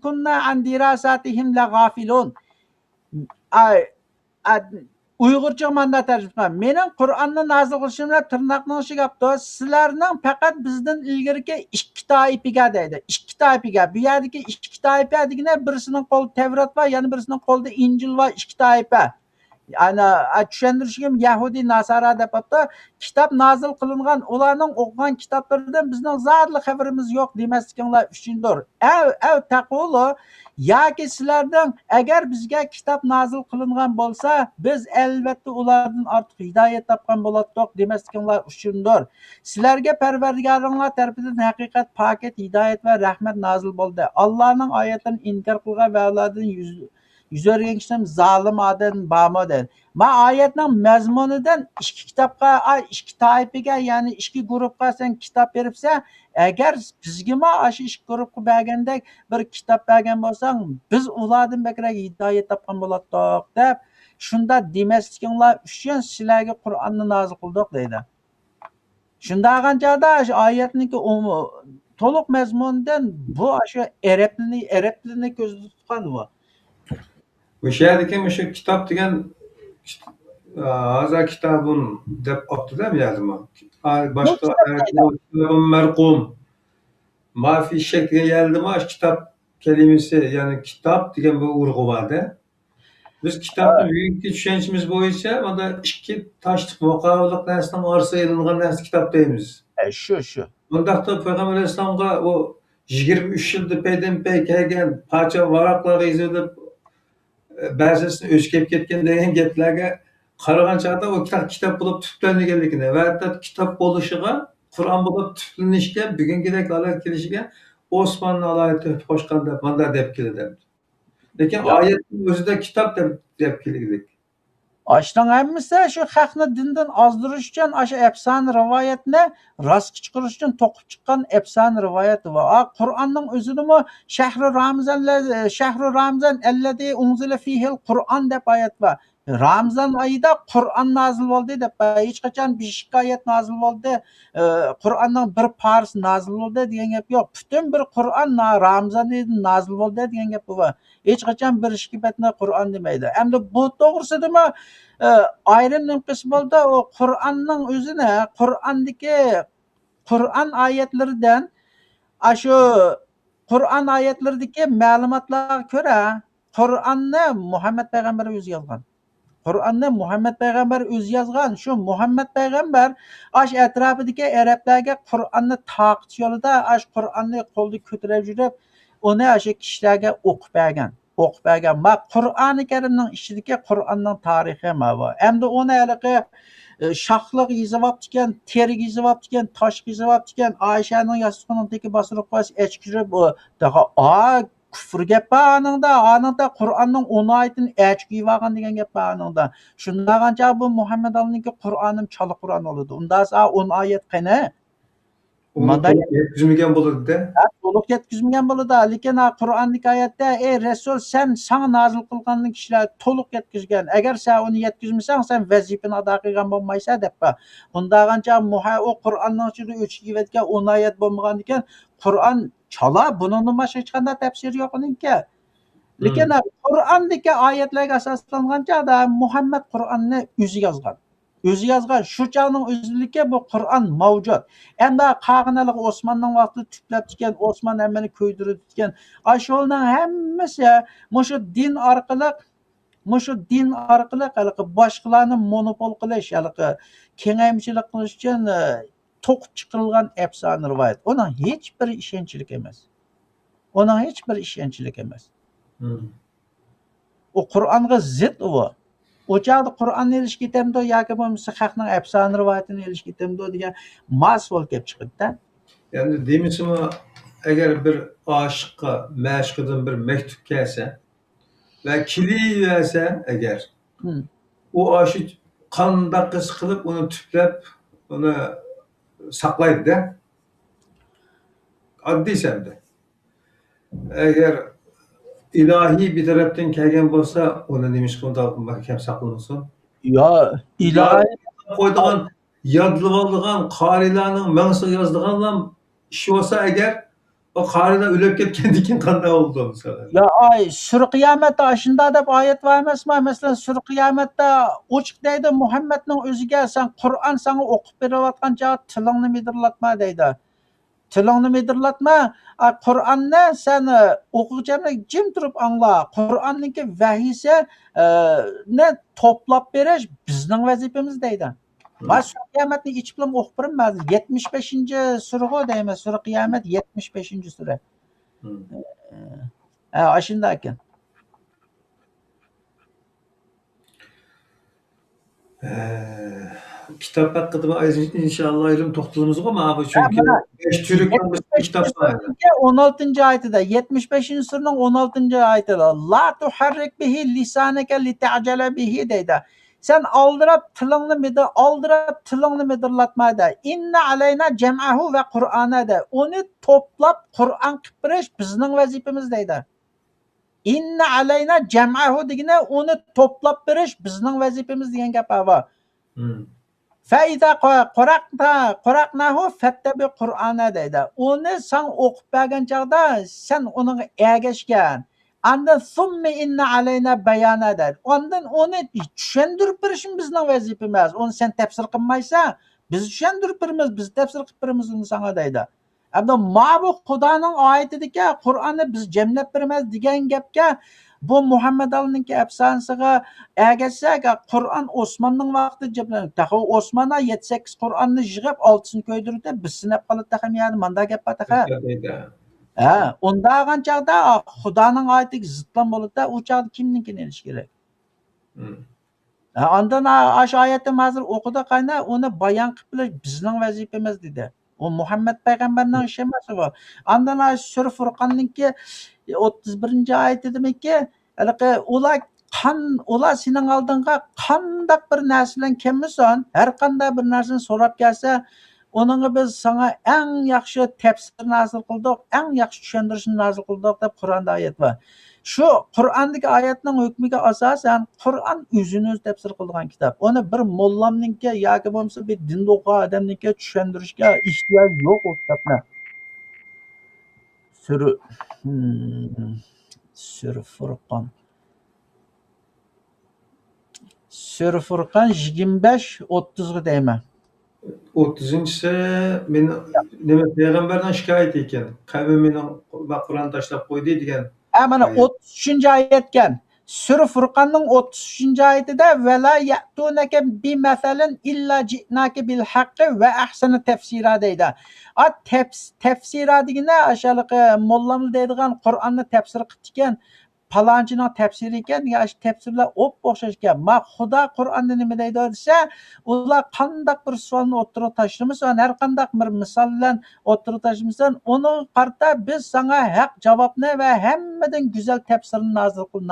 kunna an dirasatihim la gafilun. Uyg'urcha manda tarjima qilgan. Mening Qur'onni nozil qilishimda tirnoqning ichiga olibdi. Sizlarning faqat bizdan ilgirki 2 toifaga deydi. 2 toifaga. Bu yerdagi 2 toifa degani birisining qo'lida Tavrat va yana birisining qo'lida Injil va 2 toifa. Ana tushuntirishim Yahudi Nasara deb topdi. Kitob nozil qilingan, ularning o'qigan kitoblaridan bizning zarli xabarimiz yo'q demasliginglar uchundir. Taqulu yoki sizlardan agar bizga kitob nozil qilingan bo'lsa, biz albatta ulardan ortiq hidoyat topgan bo'lardik demasliginglar uchundir. Sizlarga Parvardigoringlar tarafidan haqiqat, pokat, hidoyat va rahmat nozil bo'ldi. Allohning oyatlarini inkor qilgan va ulardan yuz o'rgan kishilar zolim odam bormadi. Ma oyatning mazmunidan 2 kitobga, 2 toifaga, ya'ni 2 guruhga sen kitob beribsan, agar bizga shu 2 guruhga bergandek bir kitob bergan bo'lsang, biz ulardan bakrak hidoyat topgan bo'lardik deb Şunda demasliginglar üçün sizlarga Qur'onni nozil qildik deydi. Shundag'an chog'da oyatniki to'liq mazmundan bu shu arab tilini ko'zda tutgan bu. O'sha yerdagi o'sha kitob degan hozir kitobun deb olibdida bu yerdami? Boshqa marqum mafi shak degan yerdami? Kitob kelimasi, ya'ni kitob degan bu urg'u borda. Biz kitobni bugungi tushunchimiz bo'yicha mana ikki toshliq muqobillik narsaning orasiga ilingan narsa kitob deymiz. Shu. Bundaqda Payg'ambar alayhissalomga u 23 yilda paydan-pay kelgan parcha varaqlarga yozilib ba'zisini o'chib ketgan degan gaplarga qaragan chog'da u kitob bo'lib tublanganligini va hatto kitob bo'lishiga Qur'on bo'lib tublanishga bugungidek holat kelishiga Osmonni alohida qo'shgan deb mana deb keladi. Lekin oyatning o'zida kitob deb keldik. Ashning hammasi shu xalqni dindan ozdirish uchun o'sha afsona rivoyatni rostga chiqarish uchun to'qib chiqqan afsona rivoyat va Qur'onning o'zidami shahri Ramazon alladi unzila fihil Qur'on deb oyat bor. Ramazon oyida Qur'on nozil bo'ldi deb hech qachon bir oyat nozil bo'ldi, Qur'onning bir parisi nozil bo'ldi degan gap yo'q. Butun bir Qur'on Ramazon oyida nozil bo'ldi degan gap bor. Hech qachon bir ikki betni Qur'on demaydi. Endi bu to'g'risidami ayrim qism bo'ldi u Qur'onning o'zini Qur'on oyatlaridan shu Qur'on oyatlaridagi ma'lumotlarga ko'ra Qur'onni Muhammad payg'ambar o'zi yozgan. Qur'onni Muhammad payg'ambar o'zi yozgan. Shu Muhammad payg'ambar atrofidagi arablarga Qur'onni taqit yo'lida Qur'onni qo'lda ko'tarib yurib, uni o'sha kishilarga o'qib bergan. Ma Qur'oni Karimning ichidagi Qur'onning tarixi ma bor. Endi uni haliqi shoxliq yozibotgan, terig yozibotgan, tosh yozibotgan, Oyshaning yostiqning teki bostirib qo'yib echkirib, kufr gap anında Qur'onning 10 oyatini echkib olgan degan gap bor anında. Shundag'ancha bu Muhammad alniki Qur'onim chala Qur'on bo'ladi. Unda 10 oyat qani? Yetkizmagan bo'ladi-da. To'liq yetkizmagan bo'ladi. Lekin Qur'ondagi oyatda ey Rasul sen sana nozil qilganning kishilar to'liq yetkizgan. Agar sen uni yetkizmasang sen vazifani ado qilgan bo'lmaysan deb. Bundag'ancha o Qur'onning ichida o'chib 10 oyat bo'lmagan ekan, Qur'on chala buni nima hech qanday tafsir yo'q uninki. Lekin Qur'ondagi oyatlarga asoslangancha Muhammad Qur'onni o'zi yozgan. O'zi yozgan shu chog'ning o'zligi bu Qur'on mavjud. Endi qag'inalar Osmonning vaqtida tuplab chiqqan, Osmon hammani ko'ydirib tutgan. Ashulning hammasi mushu din orqali boshqalarni monopol qilish, kengayimchilik qilish uchun to'qib chiqarilgan afsona rivoyat. Uning hech bir ishonchlik emas. O Qur'onga zid u. O chog'da Qur'onni elish ketamdi yoki bo'lmasa xalqning afsona rivoyatini elish ketamdi degan mas'ul kelib chiqdi-da. Endi deymizmi, agar bir oshiqqa ma'shuqidan bir maktub kelsa va keliversa agar u oshiq qandoq qilib uni tuplab uni saqlaydi-da. Oddiy sanda. Agar ilohiy bir tarafdan kelgan bo'lsa, uni nemish qilib mahkam saqlansin. Yo, ilohiy qo'ydigan, yodlab olgan qorilarning mangsiga yozdiganlar ish bo'lsa agar o qorilar o'lib ketgandan keyin qanday bo'ldi masalan? Ya sur qiyomatda shunda deb oyat var emasmi? Masalan, sur qiyomatda ochiq deydi Muhammadning o'ziga sen Qur'on sana o'qib berayotgan chog'da tilingni midirlatma deydi. Tilingni midirlatma, Qur'onni sen o'quvchilarga jim turib angla. Qur'onniki vahiysi ne to'plab berish bizning vazifamiz deydi. Va sur qiyomatni ichib bilan o'qib beraman. 75-surga deymiz. Sur qiyomat 75-sura. Shunday ekan. Kitap haqida inshaalloh ilm to'xtalamiz ama bu chunki 5 turukdan bir kitap var. 16-oyatida 75-surning 16-oyatida la tuharrik bihi lisanaka lita'jala bihi deydi. Sen aldirab tilingni midirlatma de. Inna alayna jam'ahu va Qur'ana de. Onu to'plab Qur'on qilib berish bizning vazifamiz deydi. inna alayna jam'ahu degani uni to'plab berish bizning vazifamiz degan gap bor. Faiza qaraqnahu fattabi Qur'ana deydi. Uni sen o'qib bergan chaqda sen uning ergashgan. Andan summa inna alayna bayana deydi. Ondan uni tushuntirib berishim bizning vazifamiz. Uni sen tafsir qilmaysan, biz tushuntirib beramiz, biz tafsir qilib beramiz uni sana deydi. Endi bu Xudoning oyatidagi Qur'onni biz jamlab beramiz degan gapga bu Muhammad Ali'ninki afsonasiga ergashsak, Qur'on Osmonning vaqtida jamlanib, taxo Osmona 7-8 Qur'onni yig'ib 6sini ko'ydirdi, biz sinab qoladi taxam yani manda gap bor taxa. Unda chaqda Xudoning oyatiga zidlan bo'ladi, u chaqda kimninkini elish kerak? Ondan shu oyatni hozir o'qidi qayna, uni bayon qilib bizning vazifamiz dedi. O Muhammed payg'ambarning ishi emas bu. Ondan Sura Furqonninki 31-oyati demakki, ular sening oldinga qanday bir narsadan kelmasin, har qanday bir narsani so'rab kelsa, uningga biz sana eng yaxshi tafsir nazil qildik, eng yaxshi tushuntirishni nazil qildik deb Qur'onda oyat bor. Shu Qur'ondagi oyatning hukmiga asosan Qur'on o'zini o'zi tafsir qilgan kitob. Uni bir mollamninki yoki bo'lmasa bir din o'qigan odamninki tushuntirishga ehtiyoj yo'q u kitobni. Sura Furqon. Sura Furqon 25-30 ga deyman. 30-si men nima payg'ambardan shikoyat ekan. Qavm meni Qur'on tashlab qo'ydi degan. Mana 33-oyatgan. Sura Furqonning 33-oyatida "Vala ya'tunaka bi masalin illa ji'naka bil haqqi va ahsana tafsira" deydi. Tafsira degani ashalaqa mollamlar deydigan Qur'onni tafsir qilgan palonchining tafsiri ekan, ya tafsirlar o'xshash ekan. Ma Xudo Qur'onda nima deydi desa, ular qanday bir savolni o'tirib tashlamasan, har qanday bir misol bilan o'tirib tashlamasan, uni qarta biz sana haq javobni va hammadan go'zal tafsirni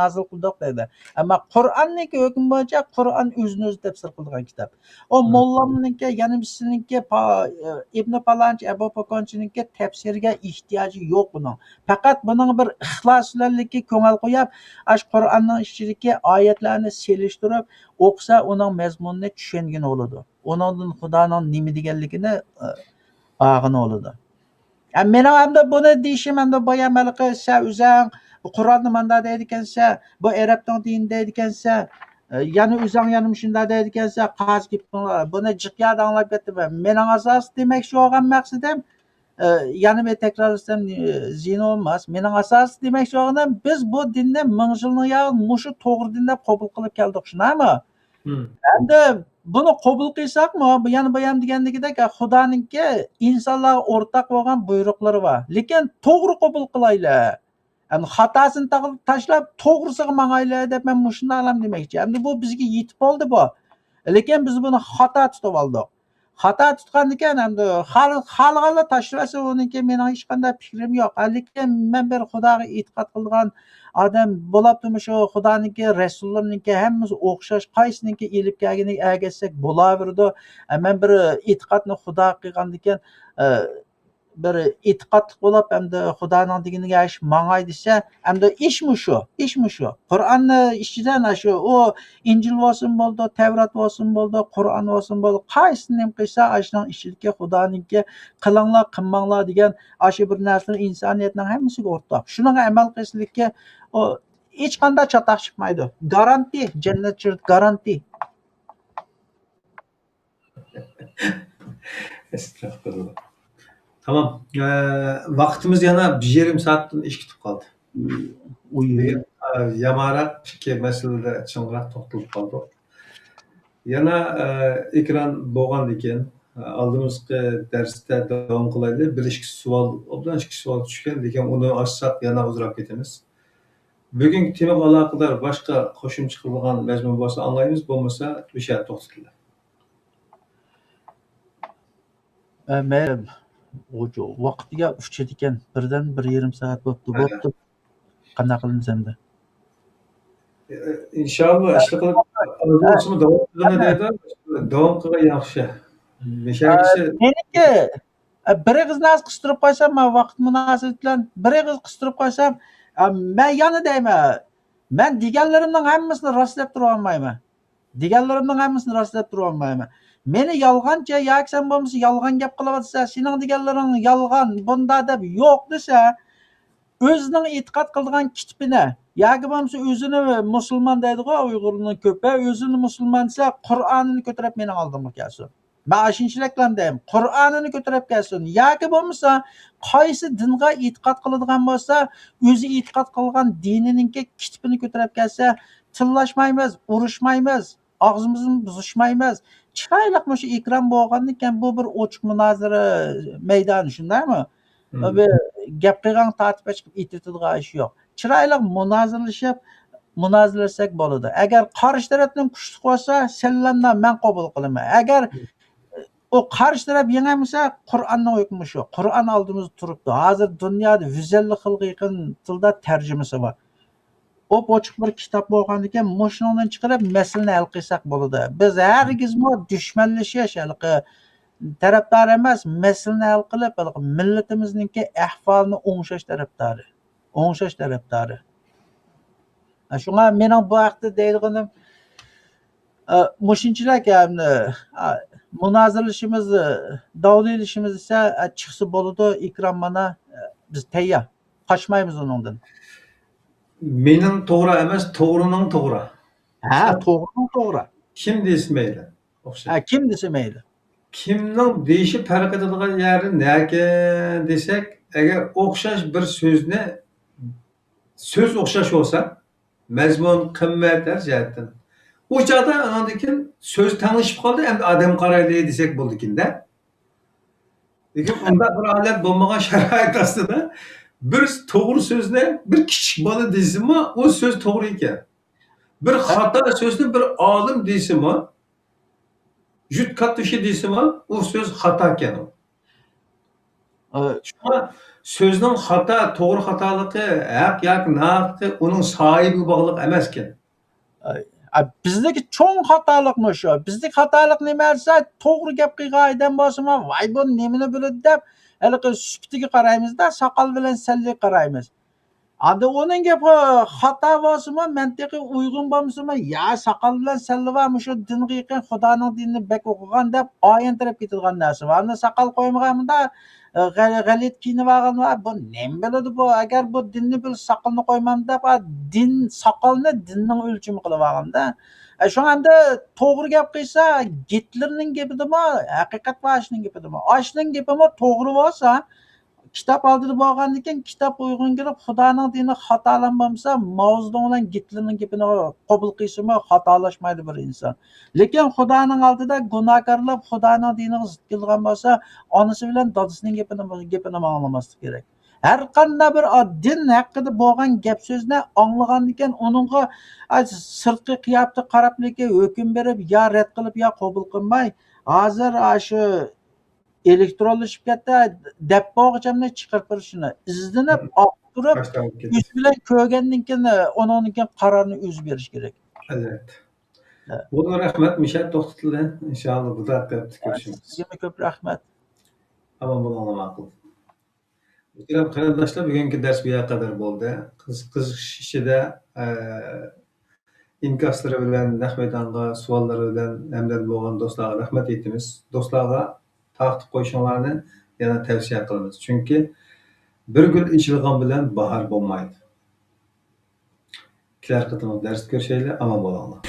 nazil qildik dedi. Ammo Qur'onning hukmi bo'yicha Qur'on o'zini o'zi tafsir qilgan kitob. O mollamninki, yana bizninki Ibn Palonchi, Abu Pokonchininki tafsirga ehtiyoji yo'q buning. Faqat buning bir ixloslanlikka ko'ngil qo'yib, Qur'onning ichidagi oyatlarni selishtirib o'qisa, uning mazmunini tushungan bo'ladi. Uningdan Xudoning nima deganligini og'ini oladi. Meni hamda buni deyishim hamda boyamalqi o'zang Qur'onni manda deydi ekansa, bu arabning dini deydi ekansa, yana o'zang yana shunday deydi ekansa, qaz gap buni jiqyada anglab ketdim. Mening asos demoqchi bo'lgan maqsadim yana bir takrorlasam zino olmaz. Mening asos demoqchi bo'lganim biz bu dinni 1000 yilning yog'i mushu to'g'ri din deb qabul qilib keldik, shunami? Endi buni qabul qilsakmi, yana bayam degandagidek Xudoninki insonlarga o'rtaq bo'lgan buyruqlari bor. Lekin to'g'ri qabul qilaylik. Endi xatosini tashlab to'g'risiga mangaylik deb men shunday alam demoqchi. Endi bu bizga yetib oldi bu. Lekin biz buni xato tutib oldik. Xato tutgan ekan, endi xalqlar tashlasa uniki mening hech qanday fikrim yo'q. Lekin men bir Xudoga e'tiqod qilgan odam bo'libdimi, shu Xudoninki, Rasulullohninki hammasi o'xshash, qaysiniki elib kelgani ergashsak bo'laverdi. Men bir e'tiqodni Xudo qilgan ekan, bir e'tiqodli bo'lib, hamda Xudoning diniga ish mangay desa, hamda ishmi shu. Qur'onni ichidan shu o Injil bo'lsin bo'ldi, Tavrat bo'lsin bo'ldi, Qur'on bo'lsin bo'ldi, qaysini ham qilsa, ashning ichidagi Xudoninki qilinglar, qilmanglar degan shu bir narsalar insoniyatning hammasiga o'rtoq. Shunga amal qilishlikka o hech qanday chatoq chiqmaydi. Garanti, jannat garanti. Estağfurullah. Tamam. Vaqtimiz yana 1,5 soatdan ish ketib qoldi. Yamaroq ikki masalada ching'roq to'xtalib qoldik. Yana ekran bo'lgan ekan, oldimizgi darsda davom qilaylik. Bir ikki savol tushgan, lekin uni ochsak yana uzrab ketamiz. Bugungi temaga aloqador boshqa qo'shimcha qilgan mazmun bo'lsa anglaymiz, bo'lmasa o'sha yerda to'xtatiladi. Vaqtiga uchadi ekan, birdan 1,5 soat bo'pti. Qanday qilamiz endi? Inshaalloh ishli qilib o'zimizni davom qilgan yaxshi. Meniki bir ig'iz nas qistirib qo'ysam, men vaqt munosabati bilan bir ig'iz qistirib qo'ysam, Men yana deyman, men deganlarimning hammasini rostlab tura olmayman. Deganlarimning hammasini rostlab tura olmayman. Meni yolg'oncha yoki sen bo'lmasa yolg'on gap qilyapsan, sening deganlaring yolg'on, bunda deb yo'q desa, o'zining e'tiqod qilgan kitobini yoki bo'lmasa o'zini musulmon deydi-ku, Uyg'urning ko'pi, o'zini musulmon desa, Qur'onini ko'tarib mening oldimga kelsin. Men shunchaliklam deyman, Qur'onini ko'tarib kelsin. Yoki bo'lmasa, qaysi dinga e'tiqod qiladigan bo'lsa, o'zi e'tiqod qilgan dinininki kitobini ko'tarib kelsa, tillashmaymiz, urushmaymiz, og'zimizni buzishmaymiz. Chiroyli shu ekran bo'lgandan keyin bu bir ochiq munozara maydoni, shundaymi? Ve gap qilgan tartibga chiqib aytadigan ish yo'q. Chiroyli munoziralasak bo'ladi. Agar qarshi tarafdan kuchli bo'lsa, senlarni men qabul qilaman. Agar o qarshi taraf yengilmasa, Qur'onning hukmi shu. Qur'on oldimizda turibdi. Hozir dunyoda 150 xilga yaqin tilda tarjimasi bor. O ochiq bir kitob bo'lgandan keyin mushundan chiqarib masalani hal qilsak bo'ladi. Biz hargizmi dushmanlashish halqi tarafdor emas, masalani hal qilib, millatimizningki ahvolini o'ngshash tarafdori. O'ngshash tarafdori. Shunga mening bu haqda deydiganim mushunchalik hamni munoziralashimiz, davlilashimiz esa chiqsa bo'ladi, ekran mana biz tayyor. Qochmaymiz undan. Mening to'g'ri emas, to'g'rining to'g'ri. Ha, to'g'rining to'g'ri. Kim desa mayli. Kim desa mayli. Kimning deyishi farq etadigan yeri nega desak, agar o'xshash bir so'zni so'z o'xshash bo'lsa, mazmun qimmat jihatdan. O chog'da undan keyin so'z tanishib qoldi, endi odam qaraydi desak bo'ldi-kinda. Lekin unda bir holat bo'lmagan sharoit ostida bir to'g'ri so'zni bir kichik bola deysimi, o so'z to'g'ri ekan. Bir xato so'zni bir olim deysimi, juda katta ish deysimi, o so'z xato ekan. Shunga so'zning xato, to'g'ri xatoligi, haq yoki nohaqi uning sohibiga bog'liq emas ekan. Bizdeki cho'ng xatolikmi shu? Bizdeki xatolik nima desa, to'g'ri gap qilgan odam bo'lsa-mu, voy bu nimani biladi deb, haliqi suftiga qaraymiz-da, soqol bilan salliga qaraymiz. Anda uning gapi xato bo'lsa-mu, mantiqiy uyg'un bo'lmasa-mu, ya soqol bilan salli va shu dinga yaqin Xudoning dinini bek o'qigan deb oyintirib ketadigan narsa. Anda soqol qo'ymaganda g'alit kiyinib olgan va bu nima biladi bu? Agar bu dinni bil soqolni qo'ymam deb, din soqolni dinning o'lchami qilib olganda, shunda to'g'ri gap qilsa, Gitlerning gapidimi, haqiqat va ashning gapidimi? Ashning gapimi to'g'ri bo'lsa, kitob oldida bo'lgandan keyin kitob uyg'un kelib Xudoning dini xatolanmasa, Mavzudan bilan Gitlerning gapini qabul qilsa-mu, xatolashmaydi bir inson. Lekin Xudoning oldida gunohkorlar Xudoning diniga zid kelgan bo'lsa, onasi bilan dadasining gapini anglamaslik kerak. Har qanday bir din haqida bo'lgan gap so'zni anglagandan keyin uningga sirtqi qiyofati qarab lekin hukm berib, yo rad qilib, yo qabul qilmay, hozir shu elektronlashib ketdi, deb bo'g'ichamni chiqarib turishini izlanib, turib, yuz bilan ko'rgandan keyin undan keyin qarorni o'zi berish kerak. Evet. Buna rahmat, Misha to'xtatildi. Inshaalloh bu haqda ko'rishamiz. Sizga ko'p rahmat. Amon bo'linglar ma'qul. Muhtaram qarindoshlar, bugungi dars bu yerga qadar bo'ldi. Qiziqish ichida inkaslar bilan Ahmedonga savollari bilan hamdard bo'lgan do'stlarga rahmat aytamiz. Do'stlarga taqib qo'yishinglarni yana tavsiya qilamiz. Chunki bir gul ichilgan bilan bahor bo'lmaydi. Kelar qatim dars ko'rishaylik, amon bo'linglar.